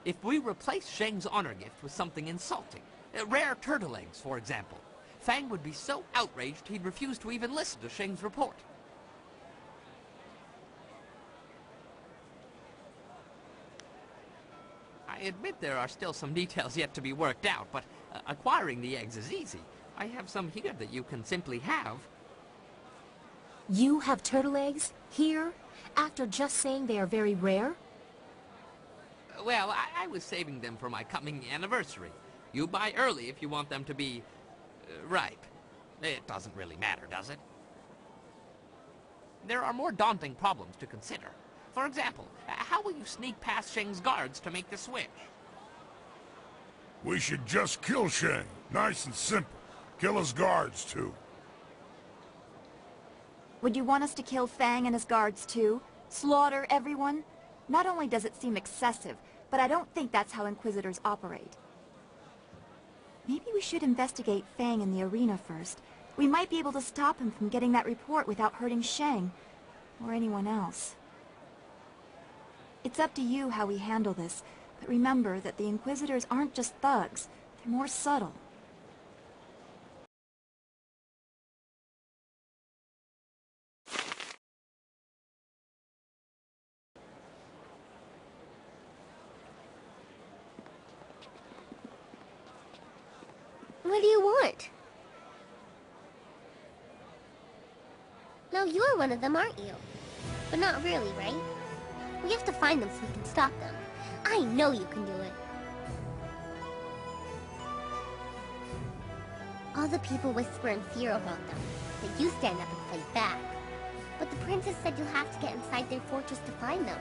If we replace Sheng's honor gift with something insulting, rare turtle eggs, for example, Fang would be so outraged he'd refuse to even listen to Sheng's report. I admit there are still some details yet to be worked out, but acquiring the eggs is easy. I have some here that you can simply have. You have turtle eggs? Here? After just saying they are very rare? Well, I was saving them for my coming anniversary. You buy early if you want them to be ripe. It doesn't really matter, does it? There are more daunting problems to consider. For example, how will you sneak past Sheng's guards to make the switch? We should just kill Sheng. Nice and simple. Kill his guards, too. Would you want us to kill Fang and his guards, too? Slaughter everyone? Not only does it seem excessive, but I don't think that's how Inquisitors operate. Maybe we should investigate Fang in the arena first. We might be able to stop him from getting that report without hurting Sheng, or anyone else. It's up to you how we handle this, but remember that the Inquisitors aren't just thugs. They're more subtle. What do you want? No, you're one of them, aren't you? But not really, right? We have to find them so we can stop them. I know you can do it. All the people whisper in fear about them, but you stand up and fight back. But the princess said you'll have to get inside their fortress to find them.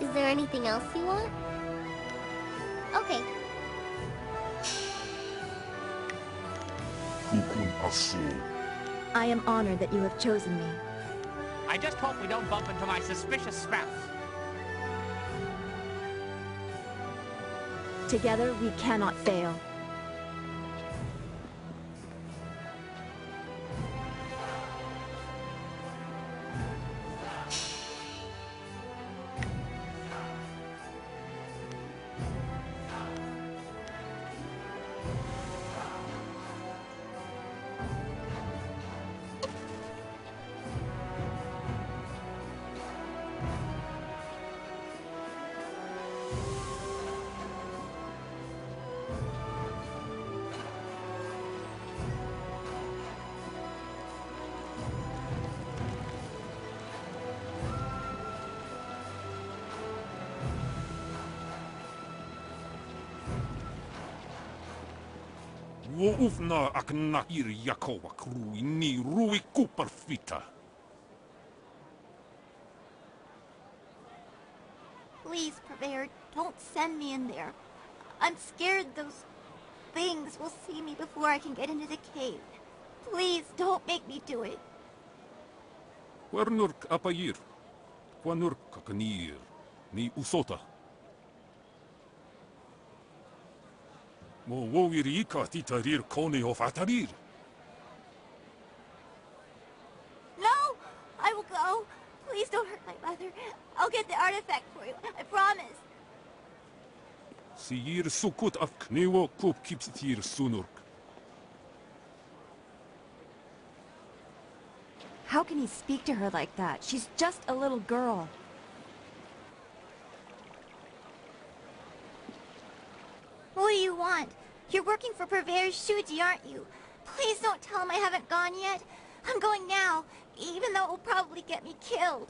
Is there anything else you want? Okay. I am honored that you have chosen me. I just hope we don't bump into my suspicious spouse. Together, we cannot fail. Woufna aknakir Yakova krui ni rui kuperfita. Please, Purveyor, don't send me in there. I'm scared those things will see me before I can get into the cave. Please, don't make me do it. Wernurk apayir. Kwanurk kakanir. Ni usota. Mo wowirika titarir koni of atarir. No! I will go. Please don't hurt my mother. I'll get the artifact for you. I promise. Siyir sukut af kniwo kup kipsitir sunurk. How can he speak to her like that? She's just a little girl. What do you want? You're working for Purveyor Shuji, aren't you? Please don't tell him I haven't gone yet. I'm going now, even though it will probably get me killed.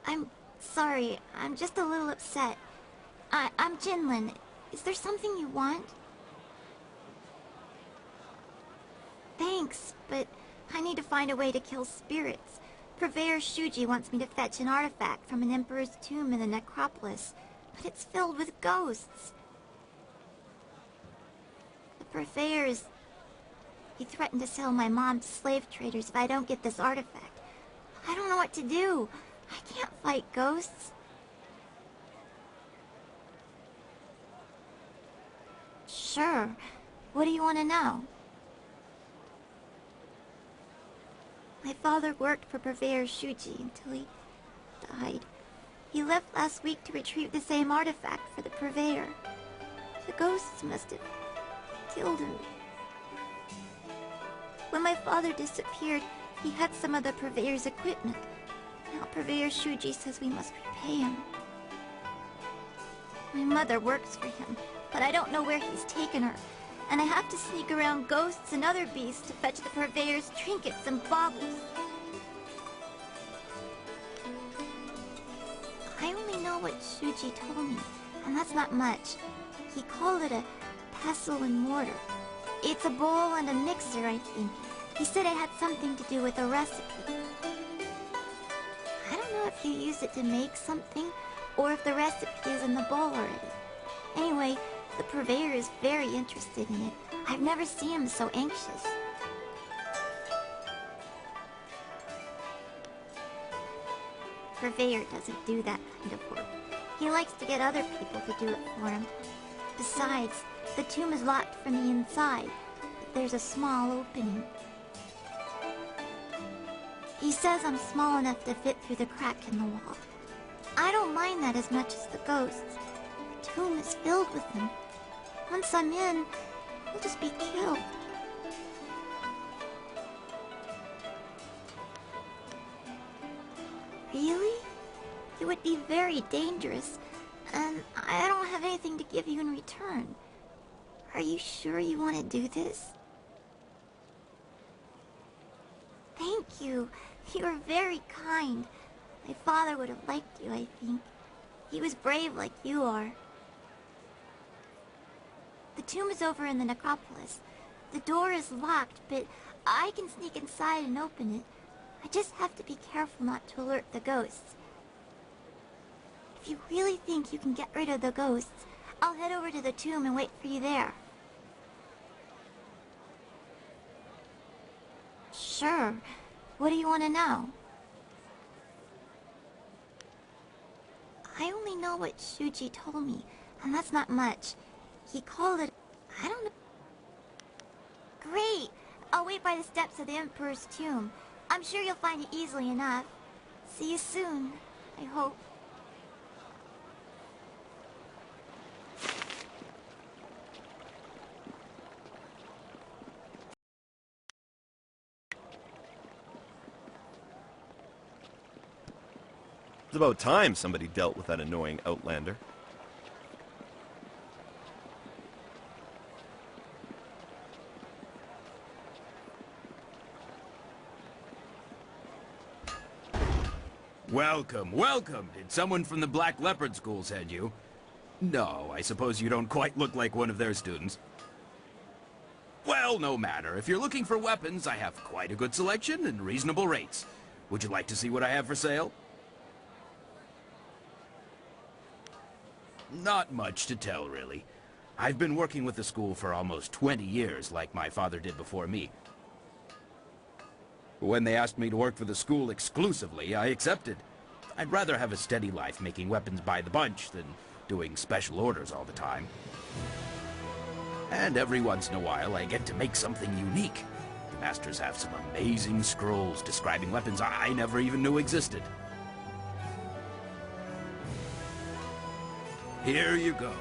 I'm sorry. I'm just a little upset. I'm Jinlin. Is there something you want? Thanks, but I need to find a way to kill spirits. Purveyor Shuji wants me to fetch an artifact from an emperor's tomb in the necropolis. But it's filled with ghosts. The purveyors... He threatened to sell my mom to slave traders if I don't get this artifact. I don't know what to do. I can't fight ghosts. Sure. What do you want to know? My father worked for Purveyor Shuji until he died. He left last week to retrieve the same artifact for the Purveyor. The ghosts must have killed him. When my father disappeared, he had some of the Purveyor's equipment. Now Purveyor Shuji says we must repay him. My mother works for him, but I don't know where he's taken her. And I have to sneak around ghosts and other beasts to fetch the Purveyor's trinkets and baubles. I only know what Shuji told me, and that's not much. He called it a pestle and mortar. It's a bowl and a mixer, I think. He said it had something to do with a recipe. I don't know if you use it to make something, or if the recipe is in the bowl already. Anyway, the Purveyor is very interested in it. I've never seen him so anxious. Purveyor doesn't do that kind of work. He likes to get other people to do it for him. Besides, the tomb is locked from the inside, but there's a small opening. He says I'm small enough to fit through the crack in the wall. I don't mind that as much as the ghosts. The tomb is filled with them. Once I'm in, I'll just be killed. Really? It would be very dangerous, and I don't have anything to give you in return. Are you sure you want to do this? Thank you. You were very kind. My father would have liked you, I think. He was brave like you are. The tomb is over in the necropolis. The door is locked, but I can sneak inside and open it. I just have to be careful not to alert the ghosts. If you really think you can get rid of the ghosts, I'll head over to the tomb and wait for you there. Sure. What do you want to know? I only know what Shuji told me, and that's not much. He called it... I don't know... Great! I'll wait by the steps of the Emperor's tomb. I'm sure you'll find it easily enough. See you soon, I hope. It's about time somebody dealt with that annoying outlander. Welcome, welcome. Did someone from the Black Leopard School send you? No, I suppose you don't quite look like one of their students. Well, no matter. If you're looking for weapons, I have quite a good selection and reasonable rates. Would you like to see what I have for sale? Not much to tell, really. I've been working with the school for almost 20 years, like my father did before me. When they asked me to work for the school exclusively, I accepted. I'd rather have a steady life making weapons by the bunch than doing special orders all the time. And every once in a while, I get to make something unique. The masters have some amazing scrolls describing weapons I never even knew existed. Here you go.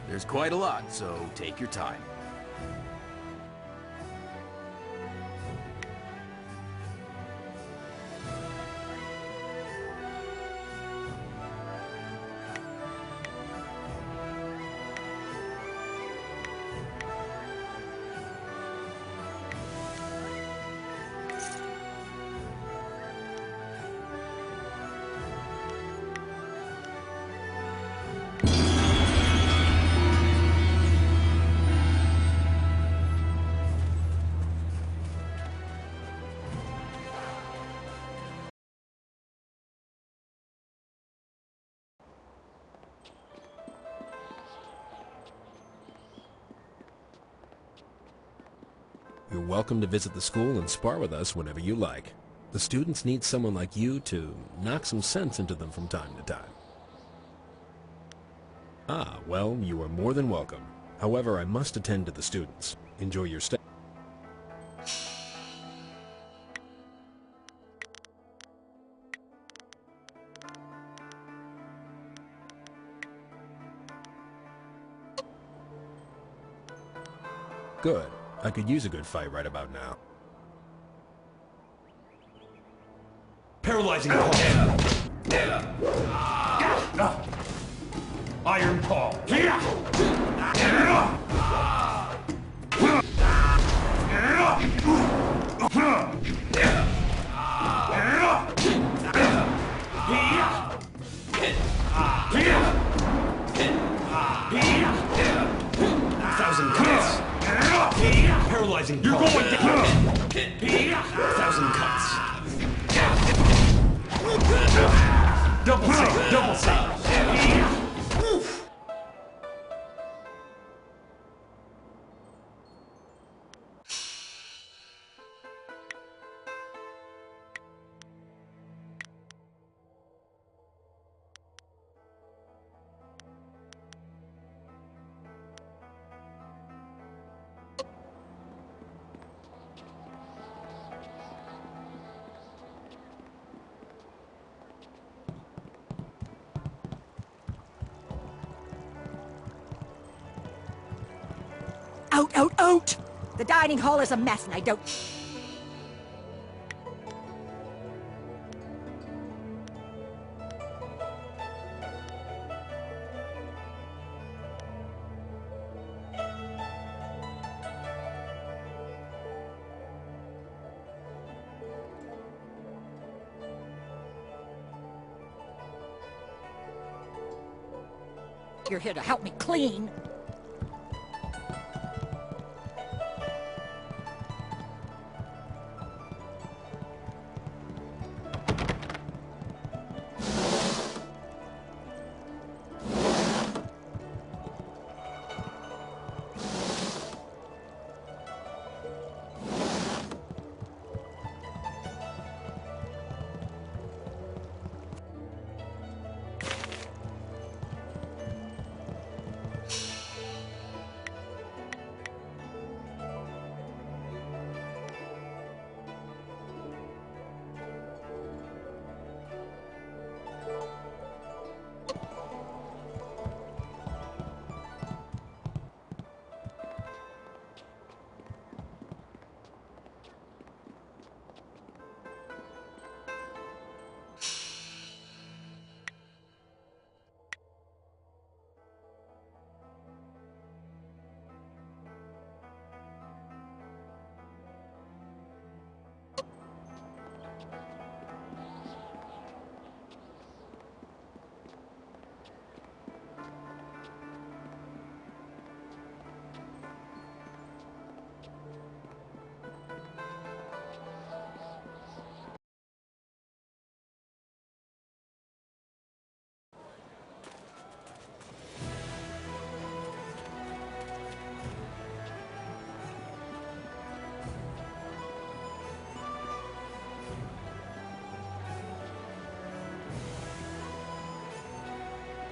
There's quite a lot, so take your time. You're welcome to visit the school and spar with us whenever you like. The students need someone like you to knock some sense into them from time to time. Ah, well, you are more than welcome. However, I must attend to the students. Enjoy your stay. Good. I could use a good fight right about now. Paralyzing paw. Iron paw. Thousand cuts. Paralyzing paw. You're going down. Thousand cuts. Double save, double save. Oof. Out, out, out! The dining hall is a mess and I don't... You're here to help me clean.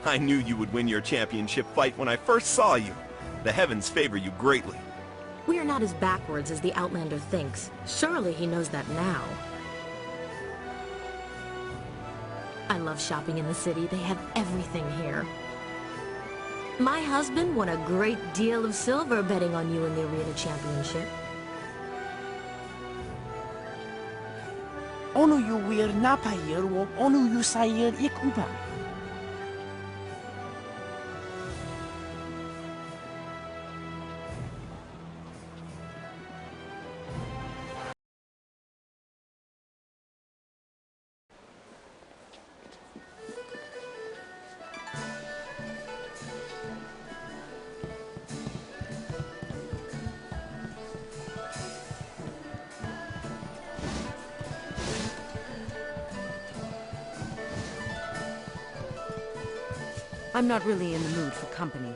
I knew you would win your championship fight when I first saw you. The heavens favor you greatly. We are not as backwards as the Outlander thinks. Surely he knows that now. I love shopping in the city. They have everything here. My husband won a great deal of silver betting on you in the Arena Championship. Onu yu wir napayir wo onu yu sayir ik uba. I'm not really in the mood for company.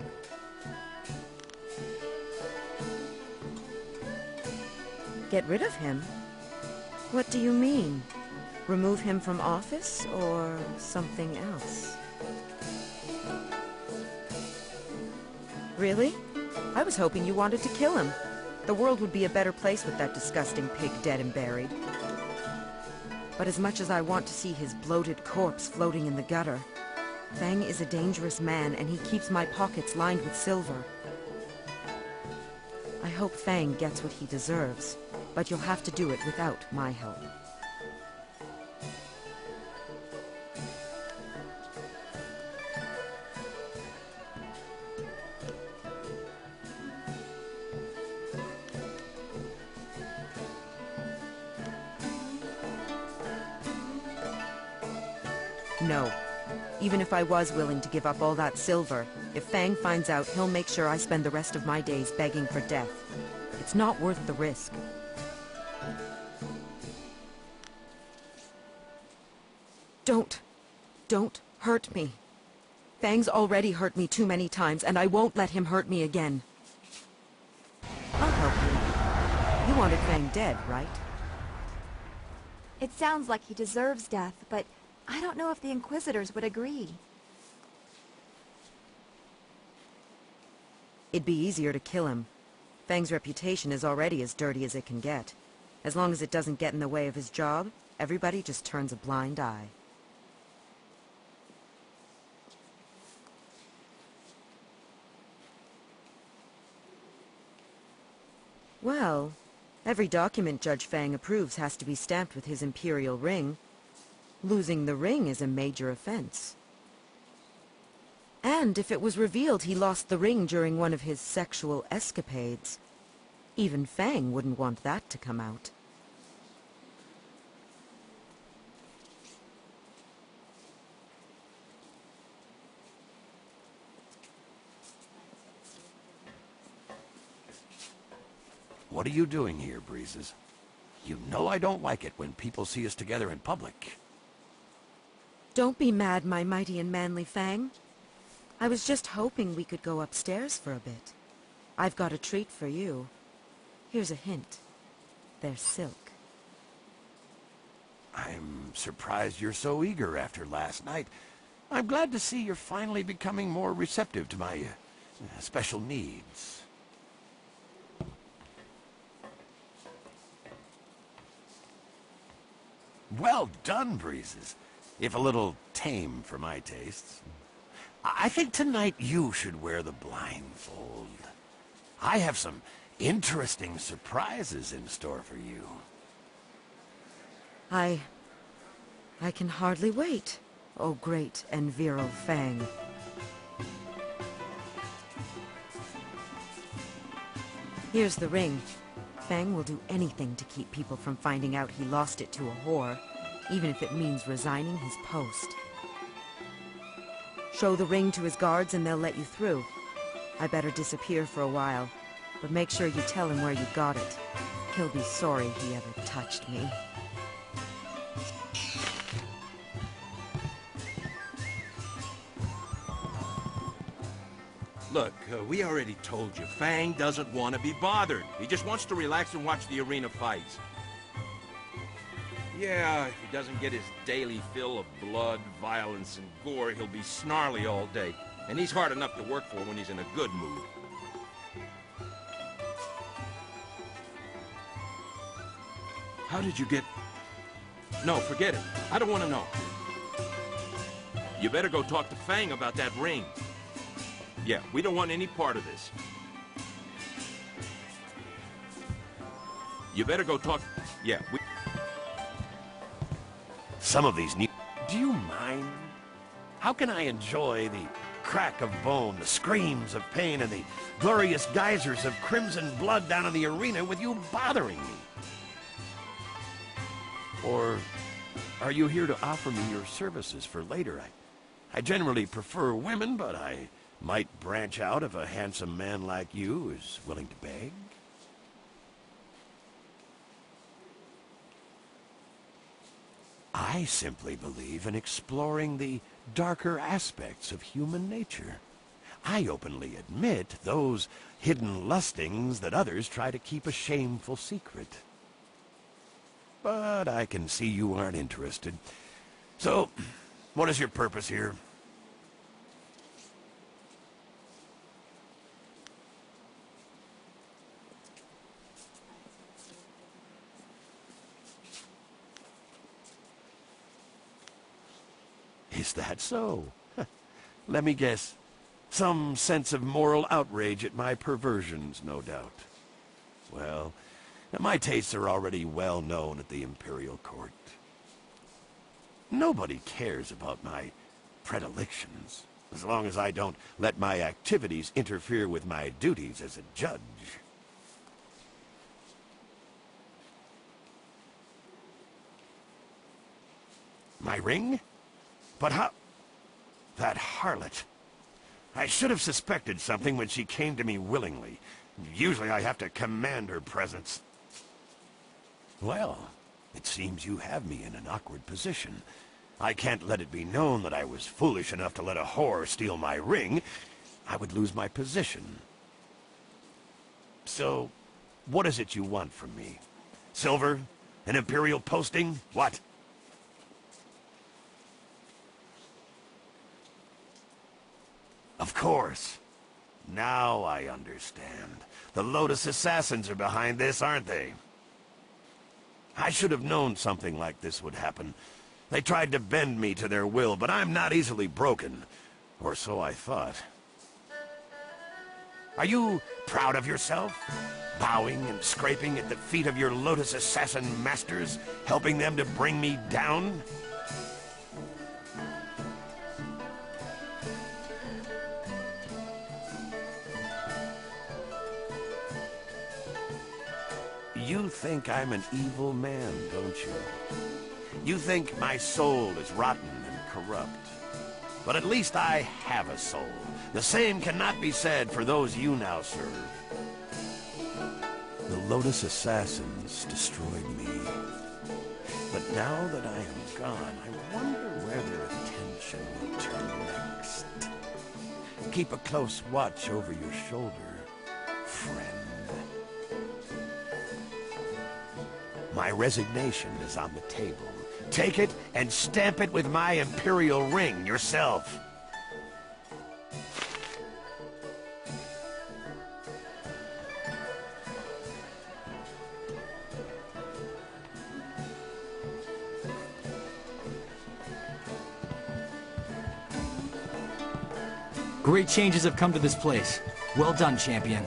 Get rid of him? What do you mean? Remove him from office, or something else? Really? I was hoping you wanted to kill him. The world would be a better place with that disgusting pig dead and buried. But as much as I want to see his bloated corpse floating in the gutter, Fang is a dangerous man, and he keeps my pockets lined with silver. I hope Fang gets what he deserves, but you'll have to do it without my help. No. Even if I was willing to give up all that silver, if Fang finds out, he'll make sure I spend the rest of my days begging for death. It's not worth the risk. Don't hurt me. Fang's already hurt me too many times, and I won't let him hurt me again. I'll help you. You wanted Fang dead, right? It sounds like he deserves death, but I don't know if the Inquisitors would agree. It'd be easier to kill him. Fang's reputation is already as dirty as it can get. As long as it doesn't get in the way of his job, everybody just turns a blind eye. Well, every document Judge Fang approves has to be stamped with his Imperial ring. Losing the ring is a major offense. And if it was revealed he lost the ring during one of his sexual escapades, even Fang wouldn't want that to come out. What are you doing here, Breezes? You know I don't like it when people see us together in public. Don't be mad, my mighty and manly Fang. I was just hoping we could go upstairs for a bit. I've got a treat for you. Here's a hint. They're silk. I'm surprised you're so eager after last night. I'm glad to see you're finally becoming more receptive to my special needs. Well done, Breezes. If a little tame for my tastes. I think tonight you should wear the blindfold. I have some interesting surprises in store for you. I can hardly wait, oh great and virile Fang. Here's the ring. Fang will do anything to keep people from finding out he lost it to a whore, even if it means resigning his post. Show the ring to his guards and they'll let you through. I better disappear for a while, but make sure you tell him where you got it. He'll be sorry he ever touched me. Look, we already told you, Fang doesn't want to be bothered. He just wants to relax and watch the arena fights. Yeah, if he doesn't get his daily fill of blood, violence, and gore, he'll be snarly all day. And he's hard enough to work for when he's in a good mood. How did you get... No, forget it. I don't want to know. You better go talk to Fang about that ring. Yeah, we don't want any part of this. You better go talk... Yeah, we... Some of these new... Do you mind? How can I enjoy the crack of bone, the screams of pain, and the glorious geysers of crimson blood down in the arena with you bothering me? Or are you here to offer me your services for later? I generally prefer women, but I might branch out if a handsome man like you is willing to beg. I simply believe in exploring the darker aspects of human nature. I openly admit those hidden lustings that others try to keep a shameful secret. But I can see you aren't interested. So, what is your purpose here? Is that so? Let me guess. Some sense of moral outrage at my perversions, no doubt. Well, my tastes are already well known at the Imperial Court. Nobody cares about my predilections, as long as I don't let my activities interfere with my duties as a judge. My ring? But how... That harlot. I should have suspected something when she came to me willingly. Usually I have to command her presence. Well, it seems you have me in an awkward position. I can't let it be known that I was foolish enough to let a whore steal my ring. I would lose my position. So, what is it you want from me? Silver? An Imperial posting? What? Of course. Now I understand. The Lotus Assassins are behind this, aren't they? I should have known something like this would happen. They tried to bend me to their will, but I'm not easily broken. Or so I thought. Are you proud of yourself? Bowing and scraping at the feet of your Lotus Assassin masters, helping them to bring me down? You think I'm an evil man, don't you? You think my soul is rotten and corrupt. But at least I have a soul. The same cannot be said for those you now serve. The Lotus Assassins destroyed me. But now that I am gone, I wonder where their attention will turn next. Keep a close watch over your shoulder, friend. My resignation is on the table. Take it and stamp it with my Imperial ring yourself. Great changes have come to this place. Well done, champion.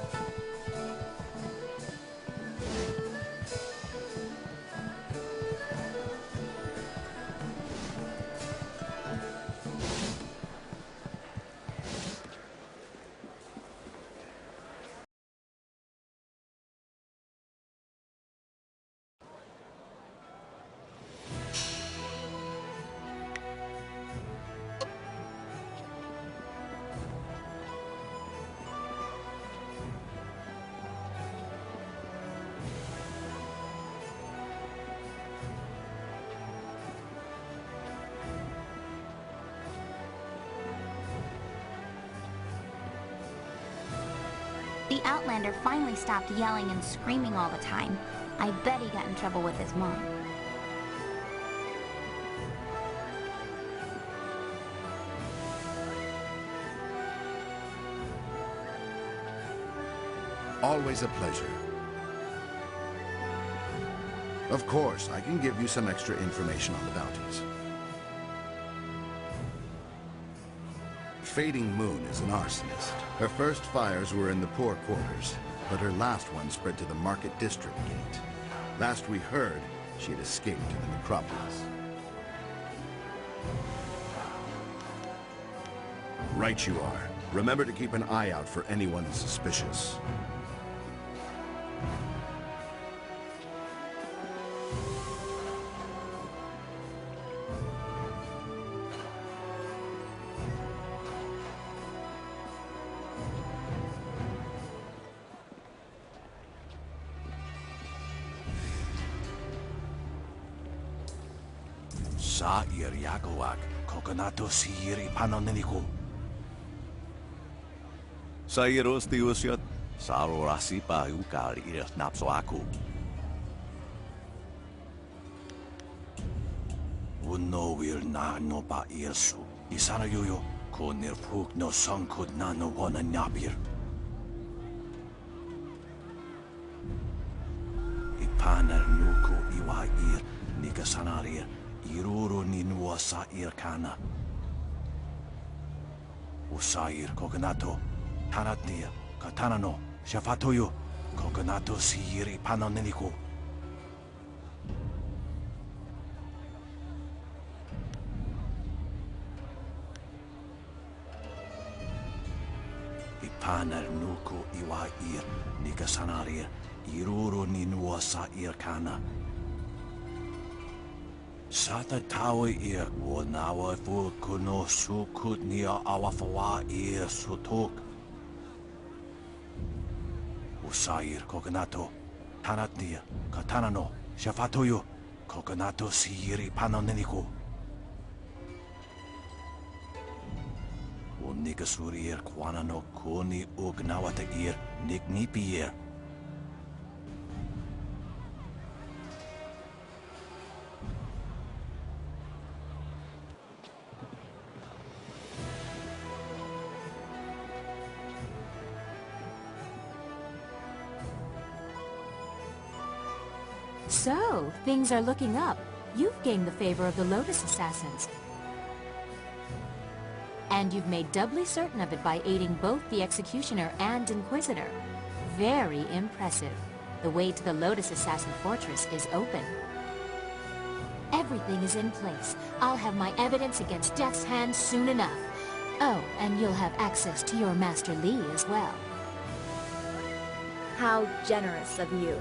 The Outlander finally stopped yelling and screaming all the time. I bet he got in trouble with his mom. Always a pleasure. Of course, I can give you some extra information on the bounties. Fading Moon is an arsonist. Her first fires were in the poor quarters, but her last one spread to the Market District Gate. Last we heard, she had escaped to the necropolis. Right you are. Remember to keep an eye out for anyone suspicious. Sa'ir Yakawak, Kokonato Siri Panoneniku. Sairos Tiusiot, Saro Rasipa Ukar Ir Napsoaku. Uno will na no pa irsu. Isanayoyo, Konir Puk no Sonkud na no wana Napir. Ipanar Nuku Iwa Ir, Nikasanarir. Iruro ninua Sa'ir Kana. Usair Kokonato, Tanatnia, Katanano, Shafatoyo, Kokonato Siri Panoneniku. Ipanar Nuku Iwair, Nikasanarir, Iruro ninua Sa'ir Kana. Sata tawe ia wanawa fu kuno sukut nia awafawa ia sutuk. Usair Kokonato, Tanatnia, Katanano, Shafatoyo, Kokonato Siri Panoneniku. Unikasurir Kwanano Kuni Ugnawata ir Niknipier. So, things are looking up. You've gained the favor of the Lotus Assassins. And you've made doubly certain of it by aiding both the Executioner and Inquisitor. Very impressive. The way to the Lotus Assassin Fortress is open. Everything is in place. I'll have my evidence against Death's Hand soon enough. Oh, and you'll have access to your Master Li as well. How generous of you.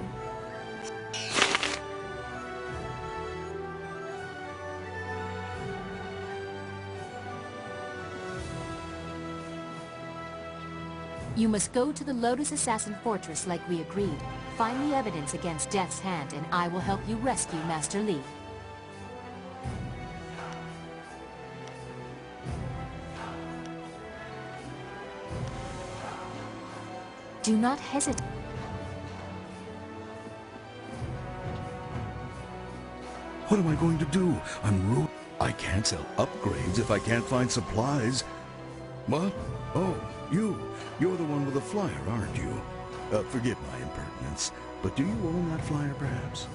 You must go to the Lotus Assassin Fortress like we agreed. Find the evidence against Death's Hand, and I will help you rescue Master Li. Do not hesitate. What am I going to do? I'm ruined. I can't sell upgrades if I can't find supplies. What? Oh, you're the one with the flyer, aren't you? Forgive my impertinence, but do you own that flyer, perhaps?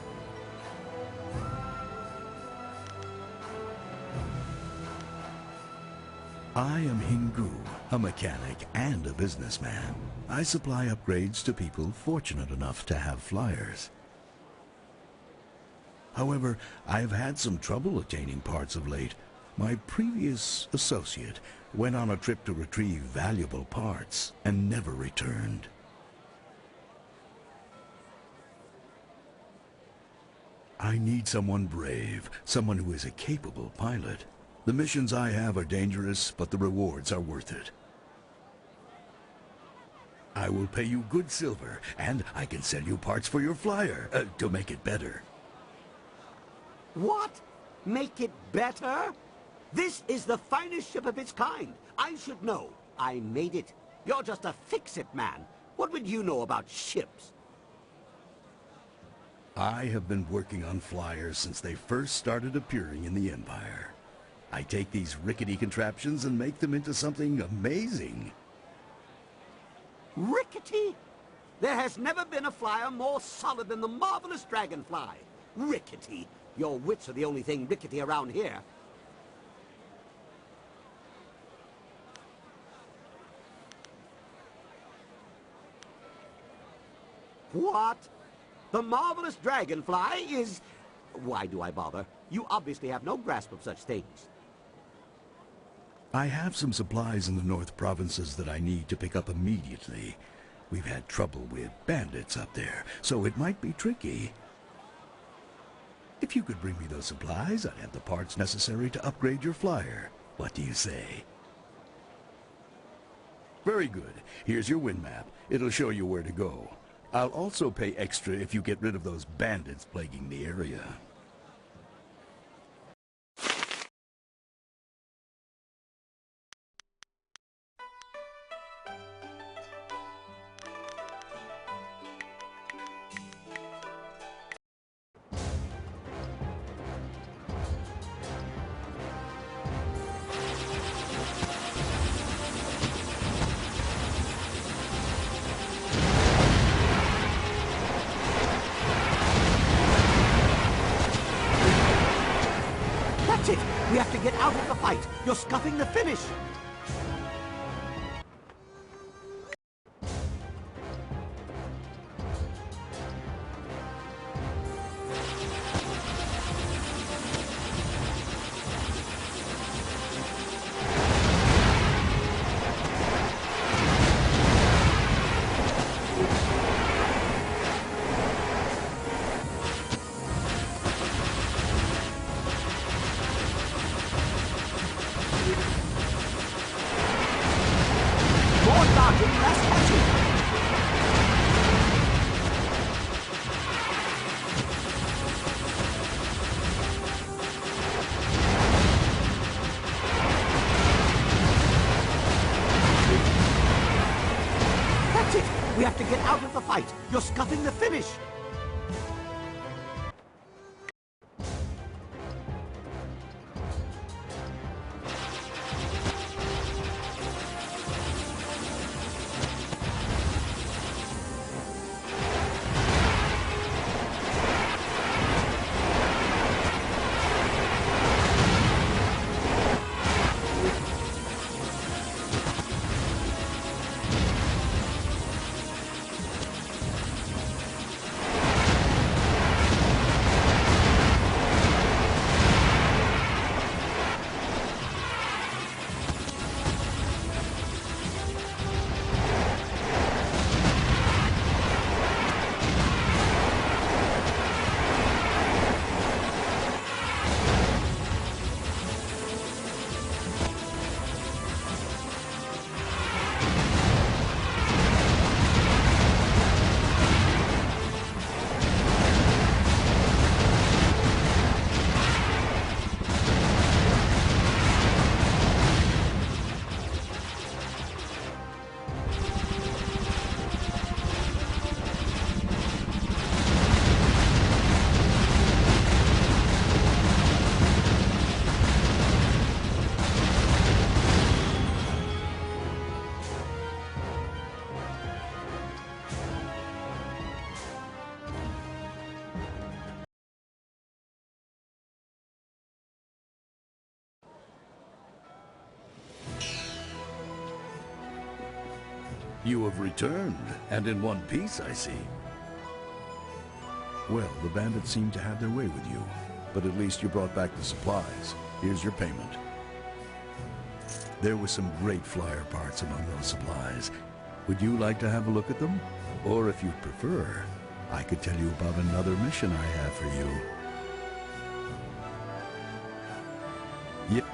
I am Hingu, a mechanic and a businessman. I supply upgrades to people fortunate enough to have flyers. However, I've had some trouble attaining parts of late. My previous associate went on a trip to retrieve valuable parts and never returned. I need someone brave, someone who is a capable pilot. The missions I have are dangerous, but the rewards are worth it. I will pay you good silver, and I can sell you parts for your flyer, to make it better. What? Make it better? This is the finest ship of its kind. I should know. I made it. You're just a fix-it man. What would you know about ships? I have been working on flyers since they first started appearing in the Empire. I take these rickety contraptions and make them into something amazing. Rickety? There has never been a flyer more solid than the marvelous dragonfly. Rickety? Your wits are the only thing rickety around here. What? The marvelous dragonfly is... Why do I bother? You obviously have no grasp of such things. I have some supplies in the North Provinces that I need to pick up immediately. We've had trouble with bandits up there, so it might be tricky. If you could bring me those supplies, I'd have the parts necessary to upgrade your flyer. What do you say? Very good. Here's your wind map. It'll show you where to go. I'll also pay extra if you get rid of those bandits plaguing the area. That's it! We have to get out of the fight! You're scuffing the finish! That's it! We have to get out of the fight! You're scuffing the finish! You have returned, and in one piece, I see. Well, the bandits seem to have their way with you, but at least you brought back the supplies. Here's your payment. There were some great flyer parts among those supplies. Would you like to have a look at them? Or if you'd prefer, I could tell you about another mission I have for you. Yep.